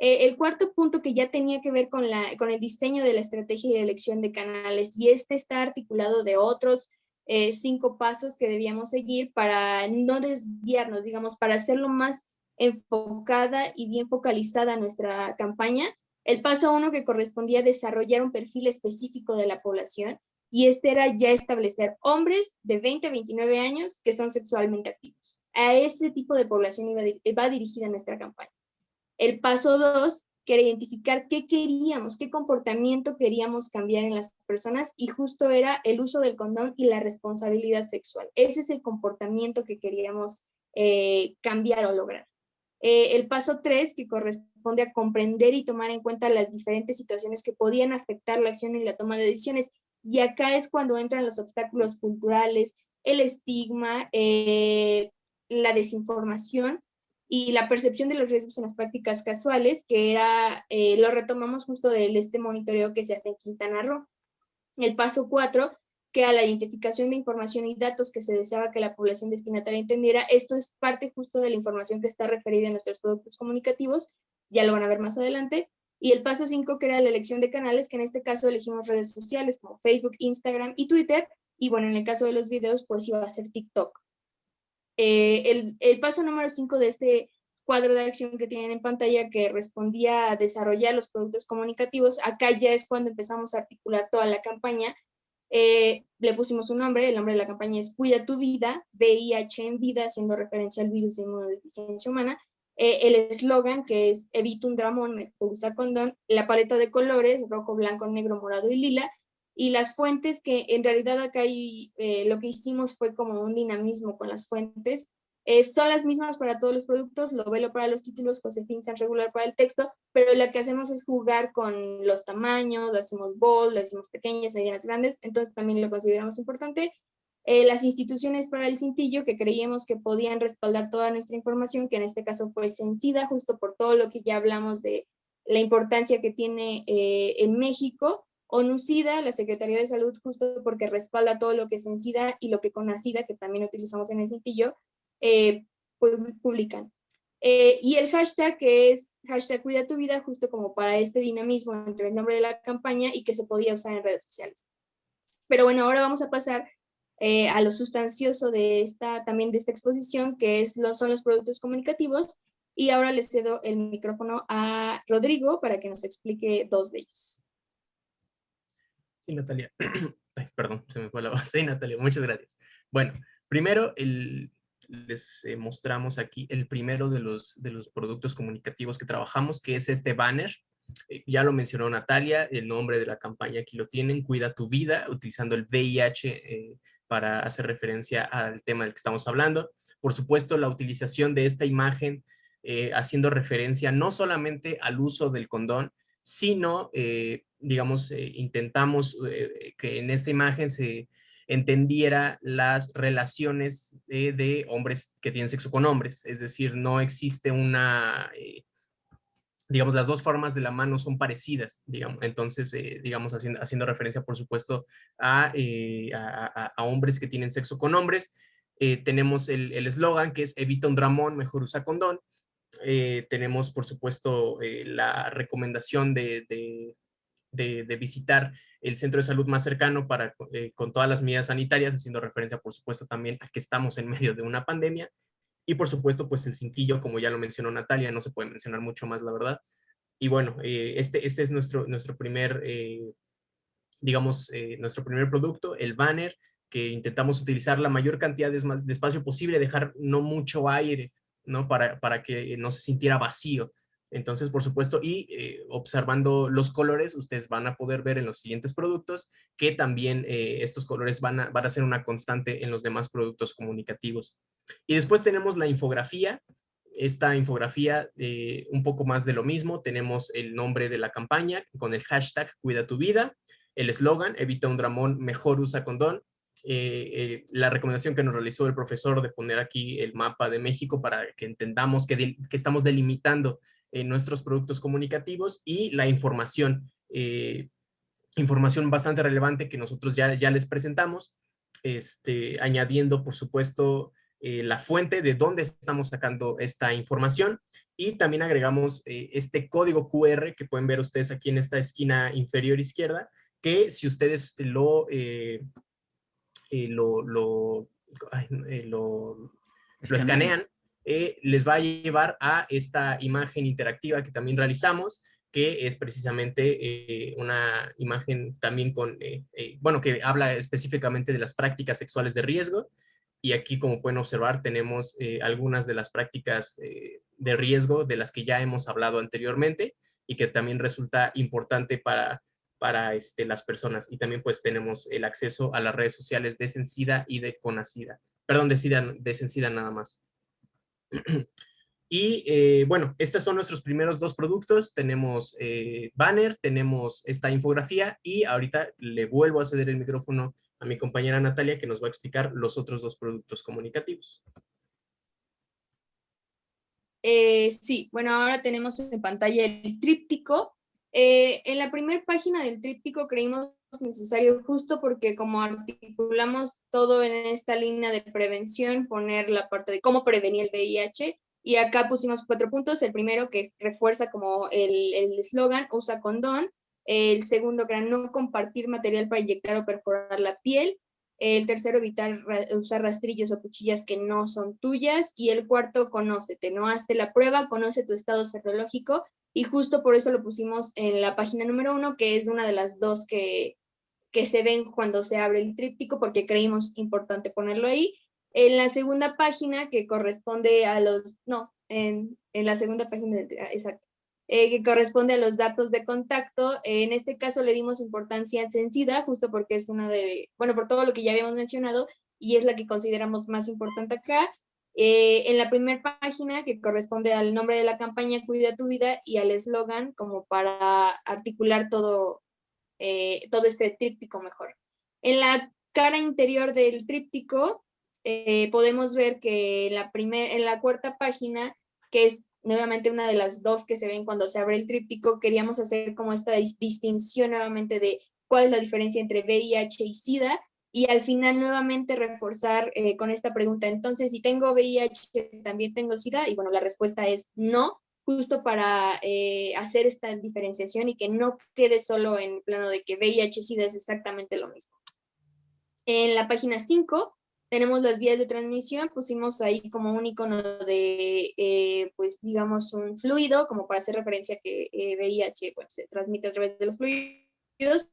El cuarto punto, que ya tenía que ver con el diseño de la estrategia y la elección de canales, y este está articulado de otros 5 pasos que debíamos seguir para no desviarnos, digamos, para hacerlo más enfocada y bien focalizada nuestra campaña. El paso 1, que correspondía a desarrollar un perfil específico de la población, y este era ya establecer hombres de 20 a 29 años que son sexualmente activos. A ese tipo de población va dirigida nuestra campaña. El paso 2, que era identificar qué queríamos, qué comportamiento queríamos cambiar en las personas, y justo era el uso del condón y la responsabilidad sexual. Ese es el comportamiento que queríamos cambiar o lograr. El paso 3, que corresponde a comprender y tomar en cuenta las diferentes situaciones que podían afectar la acción y la toma de decisiones. Y acá es cuando entran los obstáculos culturales, el estigma, la desinformación y la percepción de los riesgos en las prácticas casuales, que era, lo retomamos justo de este monitoreo que se hace en Quintana Roo. El paso 4, que a la identificación de información y datos que se deseaba que la población destinataria entendiera. Esto es parte justo de la información que está referida en nuestros productos comunicativos, ya lo van a ver más adelante. Y el paso 5, que era la elección de canales, que en este caso elegimos redes sociales como Facebook, Instagram y Twitter, y bueno, en el caso de los videos, pues iba a ser TikTok. El paso número 5 de este cuadro de acción que tienen en pantalla, que respondía a desarrollar los productos comunicativos, acá ya es cuando empezamos a articular toda la campaña. Le pusimos un nombre, el nombre de la campaña es Cuida tu vida, VIH en vida, haciendo referencia al virus de inmunodeficiencia humana. El eslogan, que es Evita un dramón, mejor usa condón. La paleta de colores, rojo, blanco, negro, morado y lila. Y las fuentes, que en realidad acá lo que hicimos fue como un dinamismo con las fuentes. Son las mismas para todos los productos, Lovelo para los títulos, Josefín San Regular para el texto, pero lo que hacemos es jugar con los tamaños, lo hacemos bold, lo hacemos pequeñas, medianas, grandes, entonces también lo consideramos importante. Las instituciones para el cintillo, que creíamos que podían respaldar toda nuestra información, que en este caso fue Sencida, justo por todo lo que ya hablamos de la importancia que tiene en México. ONU-SIDA, la Secretaría de Salud, justo porque respalda todo lo que es Sencida y lo que CONACIDA, que también utilizamos en el cintillo, pues publican. Y el hashtag, que es hashtag Cuida tu vida, justo como para este dinamismo entre el nombre de la campaña y que se podía usar en redes sociales. Pero bueno, ahora vamos a pasar a lo sustancioso de esta exposición, que son los productos comunicativos, y ahora les cedo el micrófono a Rodrigo para que nos explique 2 de ellos. Sí, Natalia. Ay, perdón, se me fue la voz. Sí, Natalia, muchas gracias. Bueno, primero les mostramos aquí el primero de los productos comunicativos que trabajamos, que es este banner. Ya lo mencionó Natalia, el nombre de la campaña aquí lo tienen, Cuida tu vida, utilizando el VIH para hacer referencia al tema del que estamos hablando. Por supuesto, la utilización de esta imagen haciendo referencia no solamente al uso del condón, sino, digamos, intentamos que en esta imagen se entendiera las relaciones de hombres que tienen sexo con hombres, es decir, no existe una, digamos, las dos formas de la mano son parecidas, digamos, entonces, digamos, haciendo referencia, por supuesto, a hombres que tienen sexo con hombres. Tenemos el eslogan, que es Evita un dramón, mejor usa condón. Tenemos, por supuesto, la recomendación de visitar el centro de salud más cercano con todas las medidas sanitarias, haciendo referencia, por supuesto, también a que estamos en medio de una pandemia. Y, por supuesto, pues el cintillo, como ya lo mencionó Natalia, no se puede mencionar mucho más, la verdad. Y bueno, este es nuestro primer, digamos, nuestro primer producto, el banner, que intentamos utilizar la mayor cantidad de espacio posible, dejar no mucho aire, ¿no? Para que no se sintiera vacío. Entonces, por supuesto, y observando los colores, ustedes van a poder ver en los siguientes productos que también estos colores van a ser una constante en los demás productos comunicativos. Y después tenemos la infografía. Esta infografía, un poco más de lo mismo. Tenemos el nombre de la campaña con el hashtag Cuida tu vida. el eslogan, evita un dramón, mejor usa condón. La recomendación que nos realizó el profesor de poner aquí el mapa de México para que entendamos que estamos delimitando nuestros productos comunicativos, y la información, información bastante relevante que nosotros ya les presentamos, añadiendo, por supuesto, la fuente de dónde estamos sacando esta información, y también agregamos este código QR que pueden ver ustedes aquí en esta esquina inferior izquierda, que si ustedes lo escanean, les va a llevar a esta imagen interactiva que también realizamos, que es precisamente una imagen también bueno, que habla específicamente de las prácticas sexuales de riesgo. Y aquí, como pueden observar, tenemos algunas de las prácticas de riesgo de las que ya hemos hablado anteriormente, y que también resulta importante para las personas. Y también pues tenemos el acceso a las redes sociales de Sencida y de Conacida. Perdón, de Sencida nada más. Y bueno, estos son nuestros primeros dos productos. Tenemos banner, tenemos esta infografía, y ahorita le vuelvo a ceder el micrófono a mi compañera Natalia, que nos va a explicar los otros dos productos comunicativos. Sí, bueno, ahora tenemos en pantalla el tríptico. En la primera página del tríptico creímos necesario, justo porque como articulamos todo en esta línea de prevención, poner la parte de cómo prevenir el VIH, y acá pusimos 4 puntos. El primero, que refuerza como el eslogan, usa condón. El segundo, que era no compartir material para inyectar o perforar la piel. El tercero, evitar usar rastrillos o cuchillas que no son tuyas. Y el cuarto, conócete, ¿no? Hazte la prueba, conoce tu estado serológico, y justo por eso lo pusimos en la página número 1, que es una de las dos que se ven cuando se abre el tríptico, porque creímos importante ponerlo ahí. En la segunda página, que corresponde a los, no, en la segunda página, exacto, que corresponde a los datos de contacto, en este caso le dimos importancia a Sencida, justo porque es una de, bueno, por todo lo que ya habíamos mencionado, y es la que consideramos más importante acá. En la primera página, que corresponde al nombre de la campaña, Cuida tu vida, y al eslogan, como para articular todo este tríptico mejor. En la cara interior del tríptico podemos ver que en la cuarta página, que es nuevamente una de las dos que se ven cuando se abre el tríptico, queríamos hacer como esta distinción nuevamente de cuál es la diferencia entre VIH y SIDA, y al final nuevamente reforzar con esta pregunta: entonces, si tengo VIH, ¿también tengo SIDA? Y bueno, la respuesta es no, justo para hacer esta diferenciación y que no quede solo en plano de que VIH y SIDA es exactamente lo mismo. En la página 5 tenemos las vías de transmisión. Pusimos ahí como un icono de, pues digamos, un fluido, como para hacer referencia a que VIH bueno, se transmite a través de los fluidos.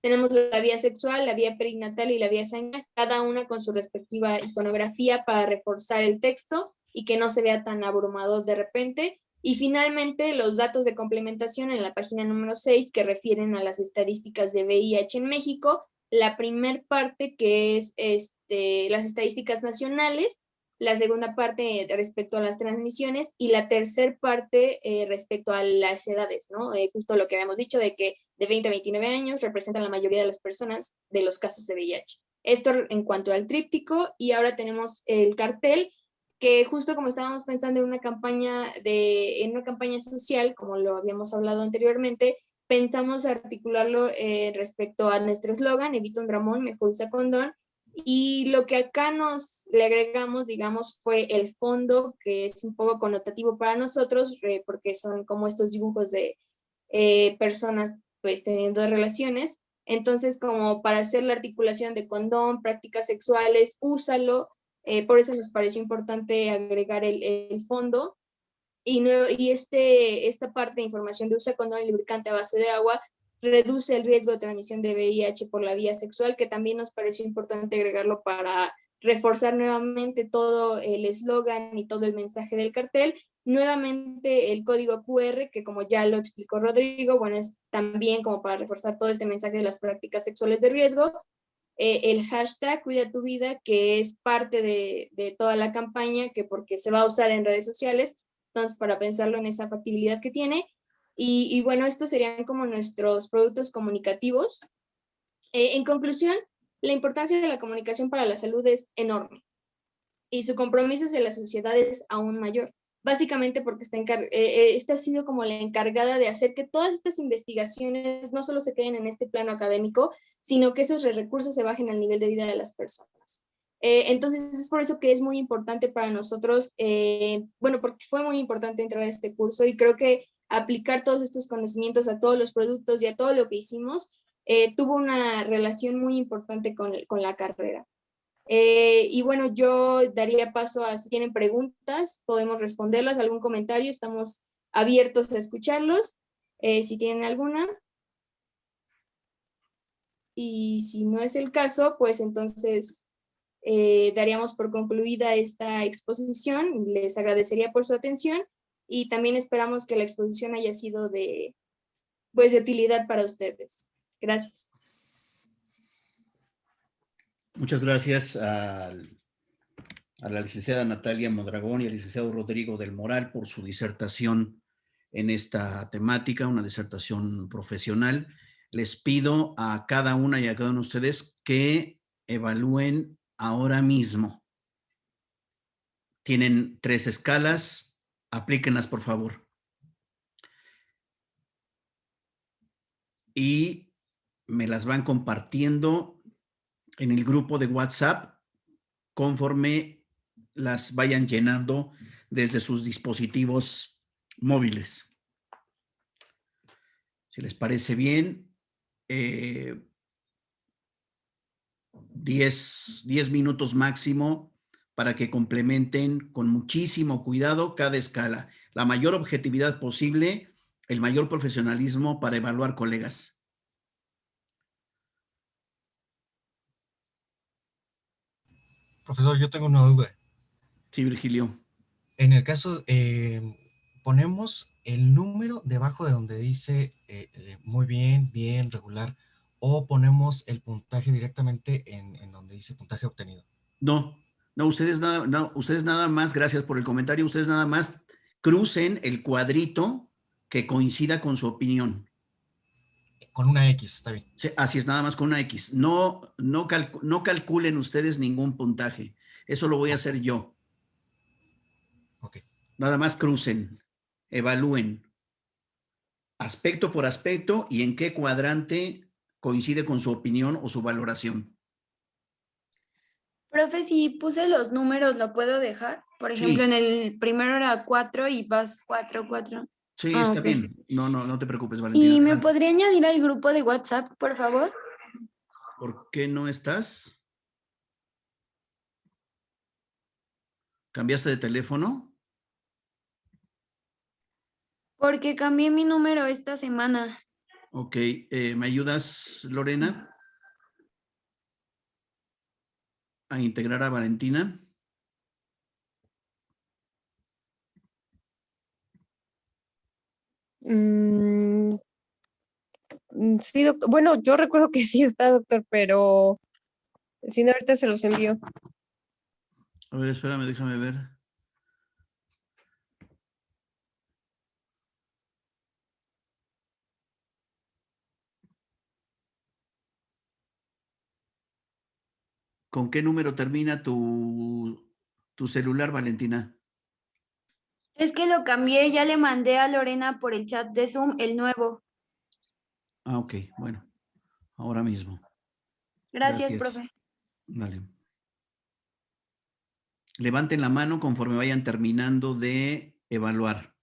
Tenemos la vía sexual, la vía perinatal y la vía sanguínea, cada una con su respectiva iconografía para reforzar el texto y que no se vea tan abrumador de repente. Y finalmente, los datos de complementación en la página número 6, que refieren a las estadísticas de VIH en México. La primera parte, que es las estadísticas nacionales, la segunda parte respecto a las transmisiones, y la tercera parte respecto a las edades, ¿no? Justo lo que habíamos dicho, de que de 20 a 29 años representan la mayoría de las personas de los casos de VIH. Esto en cuanto al tríptico. Y ahora tenemos el cartel, que justo como estábamos pensando en una campaña social, como lo habíamos hablado anteriormente, pensamos articularlo respecto a nuestro eslogan: evita un dramón, mejor usa condón. Y lo que acá le agregamos, digamos, fue el fondo, que es un poco connotativo para nosotros, porque son como estos dibujos de personas pues teniendo relaciones. Entonces, como para hacer la articulación de condón, prácticas sexuales, úsalo. Por eso nos pareció importante agregar el fondo. Y esta parte de información de usa condón y lubricante a base de agua reduce el riesgo de transmisión de VIH por la vía sexual, que también nos pareció importante agregarlo para reforzar nuevamente todo el eslogan y todo el mensaje del cartel. Nuevamente el código QR, que como ya lo explicó Rodrigo, bueno, es también como para reforzar todo este mensaje de las prácticas sexuales de riesgo. El hashtag Cuida tu vida, que es parte de toda la campaña, que porque se va a usar en redes sociales, entonces para pensarlo en esa factibilidad que tiene. Y bueno, estos serían como nuestros productos comunicativos. En conclusión, la importancia de la comunicación para la salud es enorme y su compromiso hacia la sociedad es aún mayor. Básicamente porque esta ha sido como la encargada de hacer que todas estas investigaciones no solo se queden en este plano académico, sino que esos recursos se bajen al nivel de vida de las personas. Entonces es por eso que es muy importante para nosotros, bueno, porque fue muy importante entrar a este curso y creo que aplicar todos estos conocimientos a todos los productos y a todo lo que hicimos tuvo una relación muy importante con la carrera. Y bueno, yo daría paso a si tienen preguntas, podemos responderlas, algún comentario, estamos abiertos a escucharlos, si tienen alguna. Y si no es el caso, pues entonces daríamos por concluida esta exposición. Les agradecería por su atención y también esperamos que la exposición haya sido pues, de utilidad para ustedes. Gracias. Muchas gracias a la licenciada Natalia Mondragón y al licenciado Rodrigo del Moral por su disertación en esta temática, una disertación profesional. Les pido a cada una y a cada uno de ustedes que evalúen ahora mismo. Tienen 3 escalas, aplíquenlas por favor. Y me las van compartiendo en el grupo de WhatsApp conforme las vayan llenando desde sus dispositivos móviles. Si les parece bien, 10 minutos máximo para que complementen con muchísimo cuidado cada escala. La mayor objetividad posible, el mayor profesionalismo para evaluar colegas. Profesor, yo tengo una duda. Sí, Virgilio. En el caso, ponemos el número debajo de donde dice muy bien, bien, regular, o ponemos el puntaje directamente en donde dice puntaje obtenido. No, ustedes nada más, gracias por el comentario, ustedes nada más crucen el cuadrito que coincida con su opinión. Con una X, está bien. Sí, así es, nada más con una X. No calculen ustedes ningún puntaje. Eso lo voy a hacer yo. Ok. Nada más crucen, evalúen aspecto por aspecto y en qué cuadrante coincide con su opinión o su valoración. Profe, si puse los números, ¿lo puedo dejar? Por ejemplo, Sí, en el primero era 4 y vas 4, 4. sí, Ah, está ok. bien. No te preocupes, Valentina. ¿Y me Adelante. podría añadir al grupo de WhatsApp, por favor? ¿Por qué no estás? ¿Cambiaste de teléfono? Porque cambié mi número esta semana. Ok, ¿me ayudas, Lorena, a integrar a Valentina? Sí, doctor. Bueno, yo recuerdo que sí está, doctor, pero si no, ahorita se los envío. A ver, espérame, déjame ver. ¿Con qué número termina tu celular, Valentina? Es que lo cambié, ya le mandé a Lorena por el chat de Zoom el nuevo. Ah, ok, bueno, ahora mismo. Gracias, Gracias. profe. Vale. Levanten la mano conforme vayan terminando de evaluar.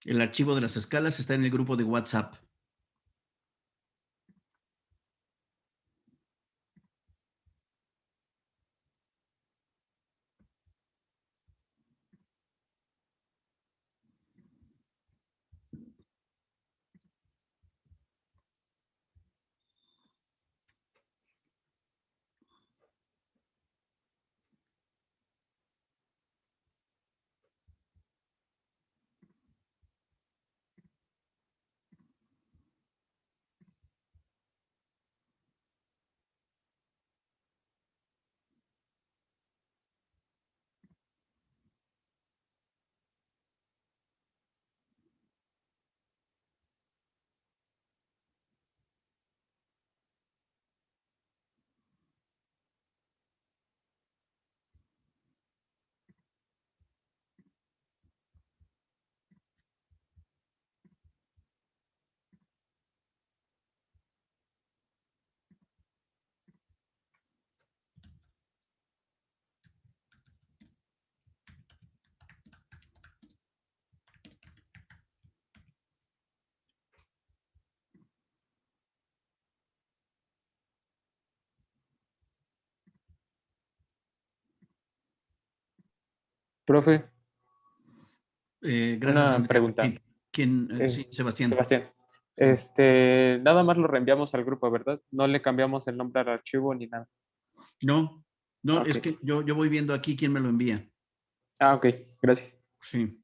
El archivo de las escalas está en el grupo de WhatsApp. Profe, Gracias, una Andrea. pregunta. Sí, Es, Sebastián. Sebastián, nada más lo reenviamos al grupo, ¿verdad? No le cambiamos el nombre al archivo ni nada. No, no, Ok. es que yo voy viendo aquí quién me lo envía. Ah, ok, gracias. Sí.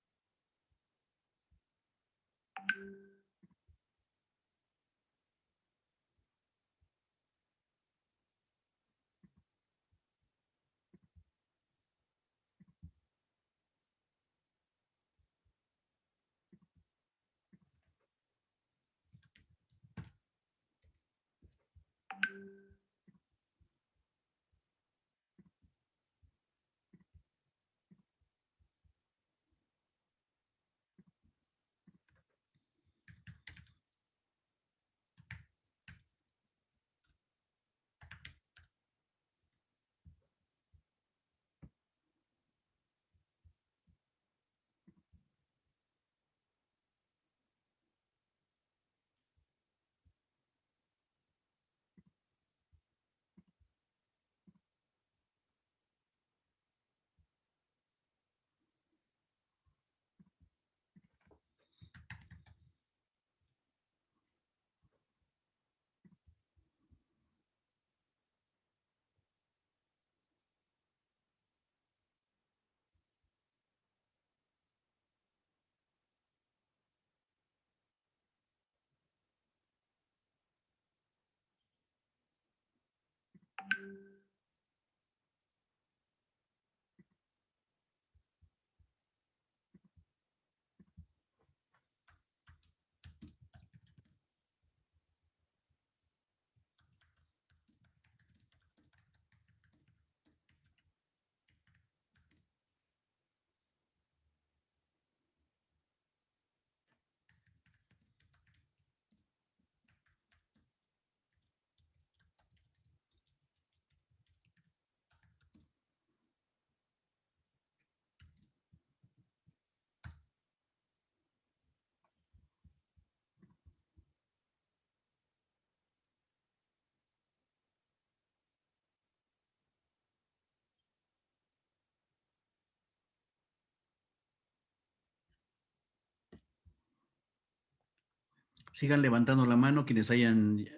Sigan levantando la mano quienes hayan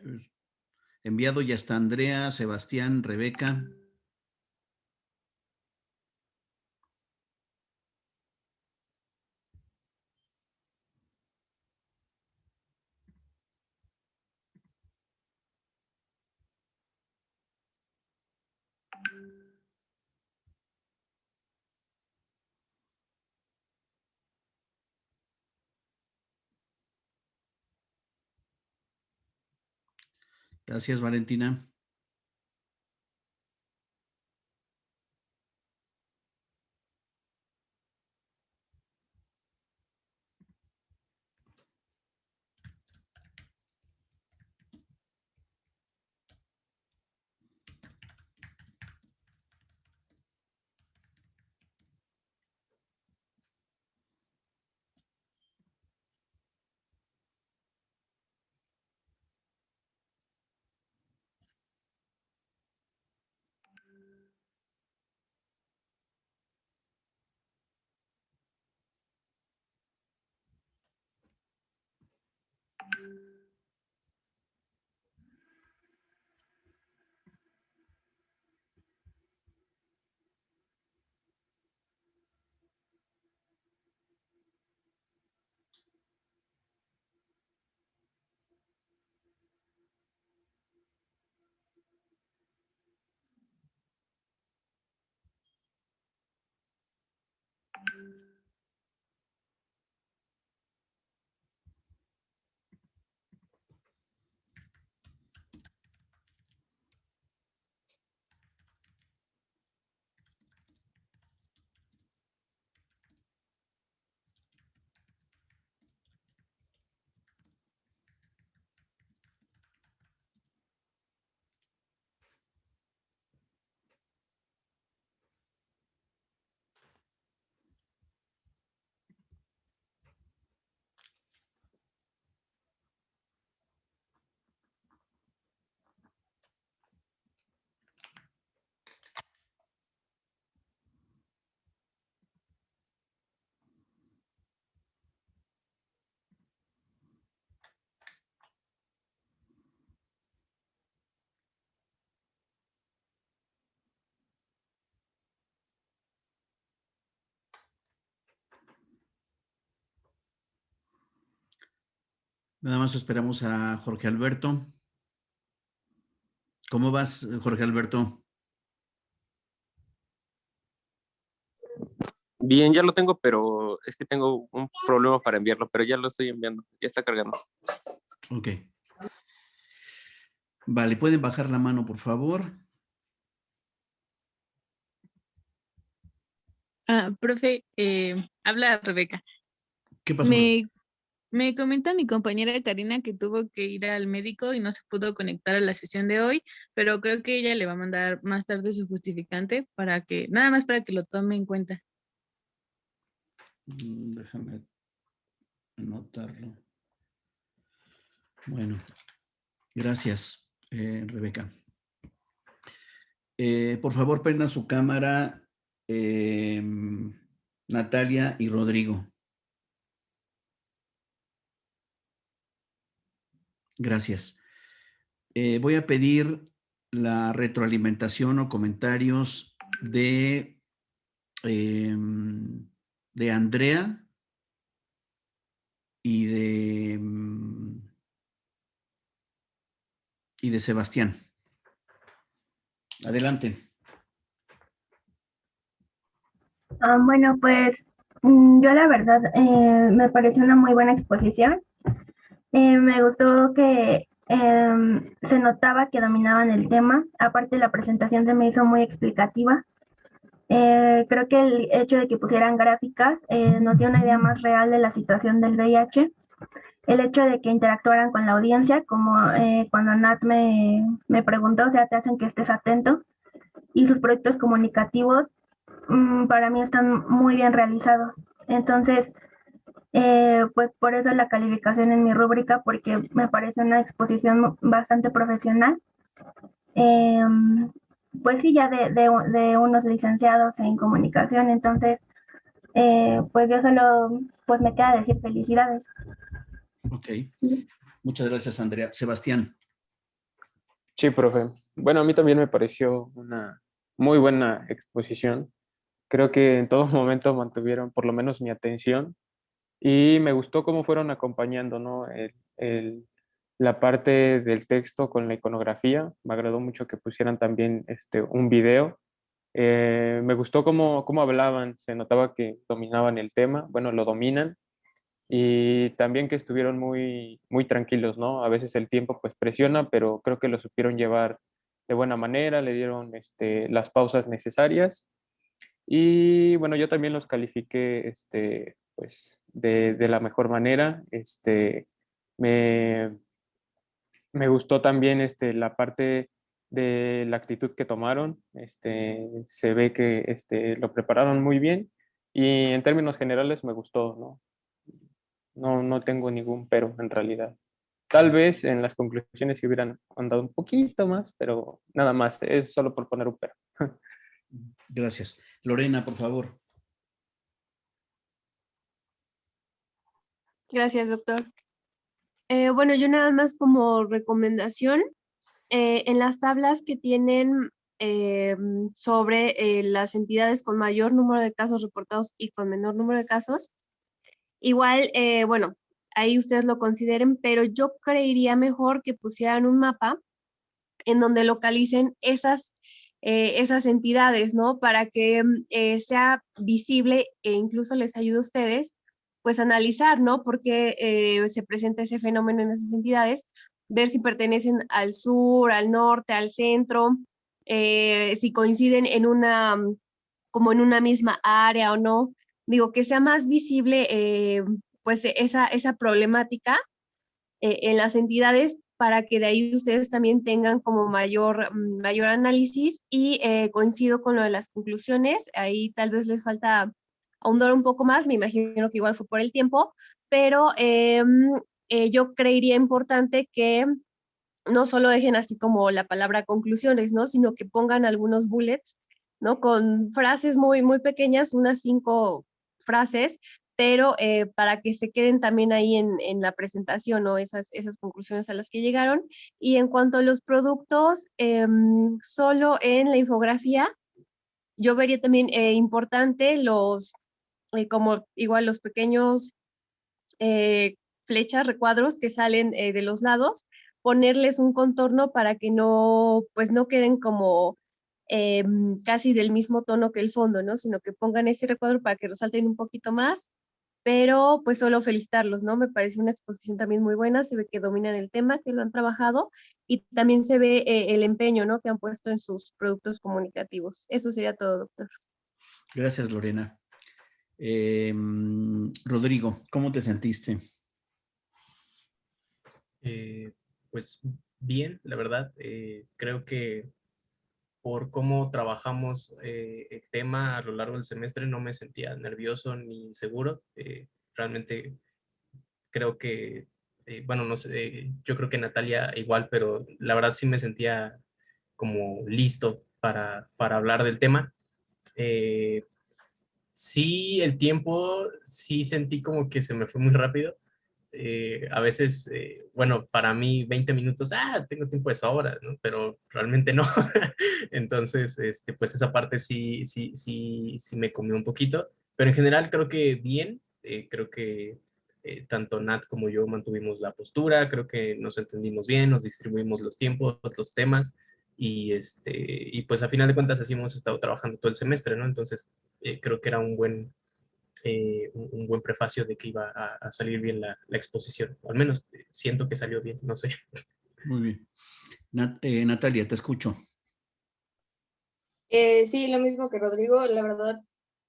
enviado. Ya está Andrea, Sebastián, Rebeca. Gracias, Valentina. Nada más esperamos a Jorge Alberto. ¿Cómo vas, Jorge Alberto? Bien, ya lo tengo, pero es que tengo un problema para enviarlo, pero ya lo estoy enviando, ya está cargando. Ok. Vale, ¿pueden bajar la mano, por favor? Profe, habla Rebeca. ¿Qué pasó? Me comenta mi compañera Karina que tuvo que ir al médico y no se pudo conectar a la sesión de hoy, pero creo que ella le va a mandar más tarde su justificante nada más para que lo tome en cuenta. Déjame anotarlo. Bueno, gracias, Rebeca. Por favor, prenda su cámara, Natalia y Rodrigo. Gracias. Voy a pedir la retroalimentación o comentarios de Andrea y de Sebastián. Adelante. Bueno, pues yo la verdad me pareció una muy buena exposición. Me gustó que se notaba que dominaban el tema. Aparte, la presentación se me hizo muy explicativa. Creo que el hecho de que pusieran gráficas nos dio una idea más real de la situación del VIH. El hecho de que interactuaran con la audiencia, como cuando Nat me preguntó, o sea, te hacen que estés atento. Y sus proyectos comunicativos para mí están muy bien realizados. Entonces, pues por eso la calificación en mi rúbrica, porque me parece una exposición bastante profesional. Pues sí, ya de unos licenciados en comunicación, entonces, pues yo solo, pues me queda decir felicidades. Ok, muchas gracias, Andrea. Sebastián. Sí, profe. Bueno, a mí también me pareció una muy buena exposición. Creo que en todo momento mantuvieron por lo menos mi atención y me gustó cómo fueron acompañando, ¿no? La parte del texto con la iconografía. Me agradó mucho que pusieran también un video. Me gustó cómo hablaban, se notaba que dominaban el tema, bueno, lo dominan, y también que estuvieron muy tranquilos, ¿no? A veces el tiempo pues presiona, pero creo que lo supieron llevar de buena manera, le dieron las pausas necesarias. Y bueno, yo también los califiqué pues de la mejor manera. Me, me gustó también la parte de la actitud que tomaron. Se ve que lo prepararon muy bien y en términos generales me gustó, ¿no? No tengo ningún pero en realidad. Tal vez en las conclusiones se hubieran andado un poquito más, pero nada más, es solo por poner un pero. Gracias. Lorena, por favor. Gracias, doctor. Bueno, yo nada más como recomendación, en las tablas que tienen sobre las entidades con mayor número de casos reportados y con menor número de casos, igual, bueno, ahí ustedes lo consideren, pero yo creería mejor que pusieran un mapa en donde localicen esas entidades, ¿no? Para que sea visible e incluso les ayude a ustedes, pues, analizar, ¿no? Por qué se presenta ese fenómeno en esas entidades, ver si pertenecen al sur, al norte, al centro, si coinciden como en una misma área o no. Digo, que sea más visible, pues, esa problemática en las entidades para que de ahí ustedes también tengan como mayor análisis y coincido con lo de las conclusiones, ahí tal vez les falta ahondar un poco más, me imagino que igual fue por el tiempo, pero yo creería importante que no solo dejen así como la palabra conclusiones, ¿no? Sino que pongan algunos bullets, ¿no? Con frases muy pequeñas, unas 5 frases, pero para que se queden también ahí en la presentación, ¿no? Esas conclusiones a las que llegaron. Y en cuanto a los productos, solo en la infografía, yo vería también importante como igual los pequeños flechas, recuadros que salen de los lados, ponerles un contorno para que no, pues no queden como casi del mismo tono que el fondo, ¿no? Sino que pongan ese recuadro para que resalten un poquito más, pero pues solo felicitarlos, ¿no? Me parece una exposición también muy buena, se ve que dominan el tema, que lo han trabajado, y también se ve el empeño, ¿no? Que han puesto en sus productos comunicativos. Eso sería todo, doctor. Gracias, Lorena. Rodrigo, ¿cómo te sentiste? Pues bien, la verdad. Creo que por cómo trabajamos el tema a lo largo del semestre no me sentía nervioso ni inseguro. Realmente creo que, bueno, no sé, yo creo que Natalia igual, pero la verdad sí me sentía como listo para hablar del tema. Sí, el tiempo, sí sentí como que se me fue muy rápido. A veces, bueno, para mí 20 minutos, tengo tiempo de sobra, ¿no? Pero realmente no. Entonces, pues esa parte sí me comió un poquito. Pero en general creo que bien, creo que tanto Nat como yo mantuvimos la postura, creo que nos entendimos bien, nos distribuimos los tiempos, los temas, y pues a final de cuentas así hemos estado trabajando todo el semestre, ¿no? Entonces, creo que era un buen prefacio de que iba a salir bien la exposición. O al menos siento que salió bien, no sé. Muy bien. Natalia, te escucho. Sí, lo mismo que Rodrigo, la verdad,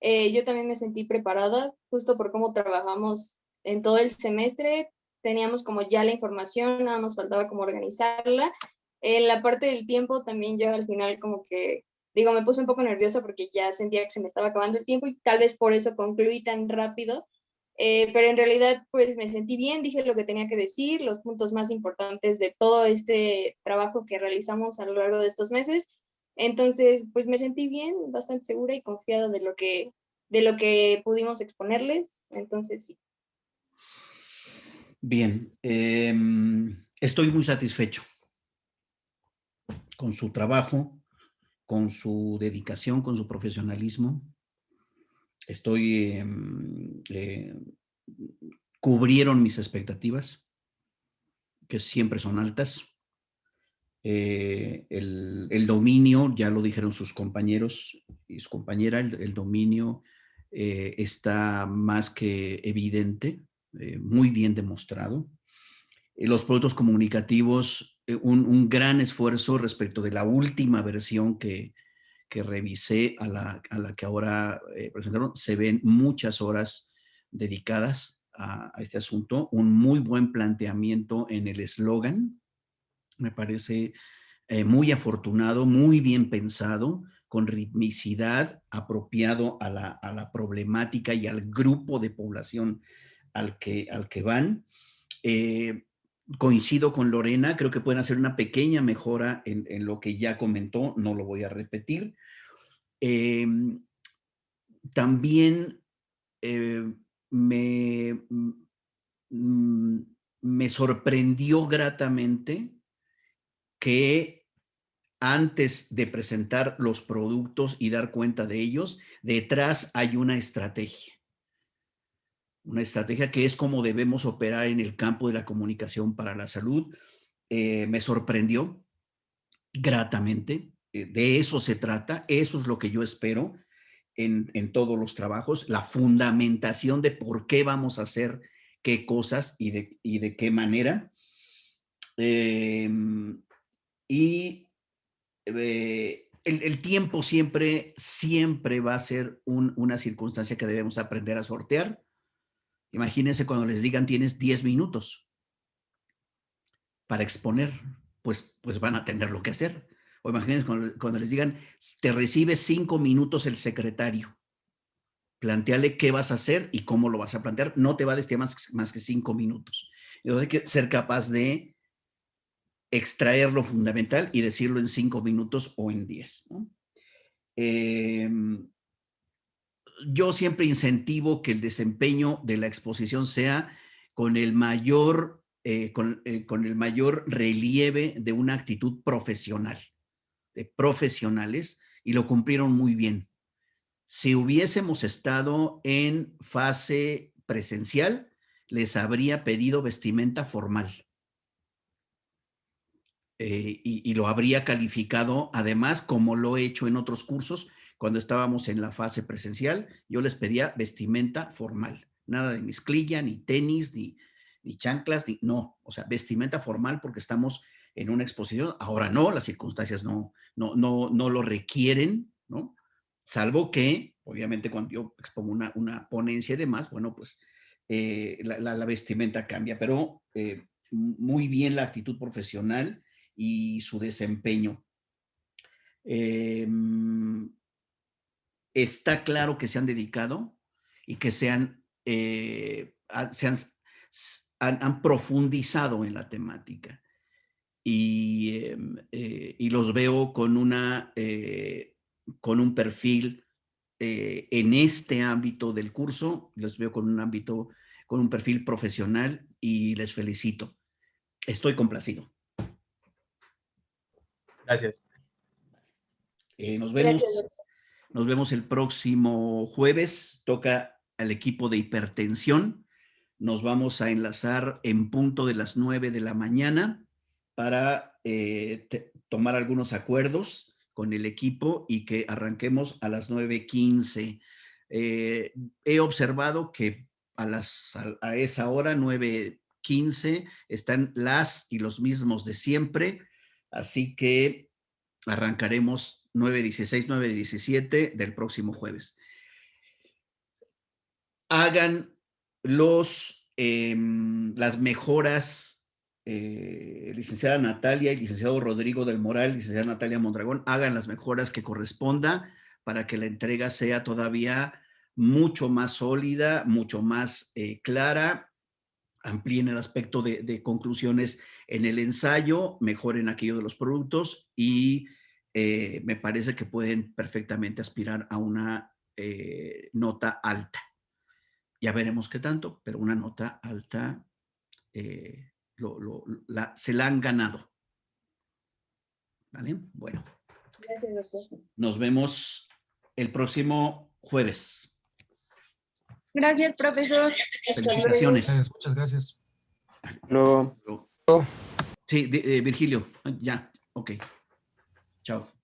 yo también me sentí preparada, justo por cómo trabajamos en todo el semestre, teníamos como ya la información, nada más faltaba como organizarla. En la parte del tiempo también yo al final como que, digo, me puse un poco nerviosa porque ya sentía que se me estaba acabando el tiempo y tal vez por eso concluí tan rápido. Pero en realidad pues me sentí bien, dije lo que tenía que decir, los puntos más importantes de todo este trabajo que realizamos a lo largo de estos meses. Entonces, pues me sentí bien, bastante segura y confiada de lo que pudimos exponerles. Entonces, sí. Bien, estoy muy satisfecho con su trabajo, con su dedicación, con su profesionalismo. Cubrieron mis expectativas, que siempre son altas. El dominio, ya lo dijeron sus compañeros y su compañera, el dominio está más que evidente, muy bien demostrado. Los productos comunicativos, un gran esfuerzo respecto de la última versión que revisé a la que ahora presentaron. Se ven muchas horas dedicadas a este asunto, un muy buen planteamiento en el eslogan, me parece muy afortunado, muy bien pensado, con ritmicidad, apropiado a la problemática y al grupo de población al que van. Coincido con Lorena, creo que pueden hacer una pequeña mejora en lo que ya comentó, no lo voy a repetir. También me sorprendió gratamente que antes de presentar los productos y dar cuenta de ellos, detrás hay una estrategia que es como debemos operar en el campo de la comunicación para la salud. Me sorprendió gratamente. De eso se trata, eso es lo que yo espero en todos los trabajos, la fundamentación de por qué vamos a hacer qué cosas y de qué manera. El tiempo siempre va a ser una circunstancia que debemos aprender a sortear. Imagínense cuando les digan tienes 10 minutos para exponer, pues van a tener lo que hacer. O imagínense cuando les digan te recibe 5 minutos el secretario. Plantéale qué vas a hacer y cómo lo vas a plantear. No te va a decir más que 5 minutos. Entonces hay que ser capaz de extraer lo fundamental y decirlo en 5 minutos o en 10, ¿no? Yo siempre incentivo que el desempeño de la exposición sea con el mayor relieve de una actitud profesional, de profesionales, y lo cumplieron muy bien. Si hubiésemos estado en fase presencial, les habría pedido vestimenta formal. Y lo habría calificado, además, como lo he hecho en otros cursos, cuando estábamos en la fase presencial, yo les pedía vestimenta formal. Nada de mezclilla, ni tenis, ni chanclas, no. O sea, vestimenta formal porque estamos en una exposición. Ahora no, las circunstancias no lo requieren, ¿no? Salvo que, obviamente, cuando yo expongo una ponencia y demás, bueno, pues la vestimenta cambia. Pero muy bien la actitud profesional y su desempeño. Está claro que se han dedicado y que han profundizado en la temática. Y los veo con un perfil en este ámbito del curso, los veo con un perfil profesional y les felicito. Estoy complacido. Gracias. Nos vemos el próximo jueves. Toca al equipo de hipertensión. Nos vamos a enlazar en punto de las 9 de la mañana para tomar algunos acuerdos con el equipo y que arranquemos a las 9:15. He observado que a esa hora, 9:15, están las y los mismos de siempre, así que arrancaremos 9:16, 9:17 del próximo jueves. Hagan las mejoras, licenciada Natalia y licenciado Rodrigo del Moral, licenciada Natalia Mondragón, hagan las mejoras que corresponda para que la entrega sea todavía mucho más sólida, mucho más clara. Amplíen el aspecto de conclusiones en el ensayo, mejoren aquello de los productos y me parece que pueden perfectamente aspirar a una nota alta. Ya veremos qué tanto, pero una nota alta se la han ganado. ¿Vale? Bueno. Gracias, doctor. Nos vemos el próximo jueves. Gracias, profesor. Felicitaciones. Muchas gracias. Luego. Sí, Virgilio, ya, ok. Chao.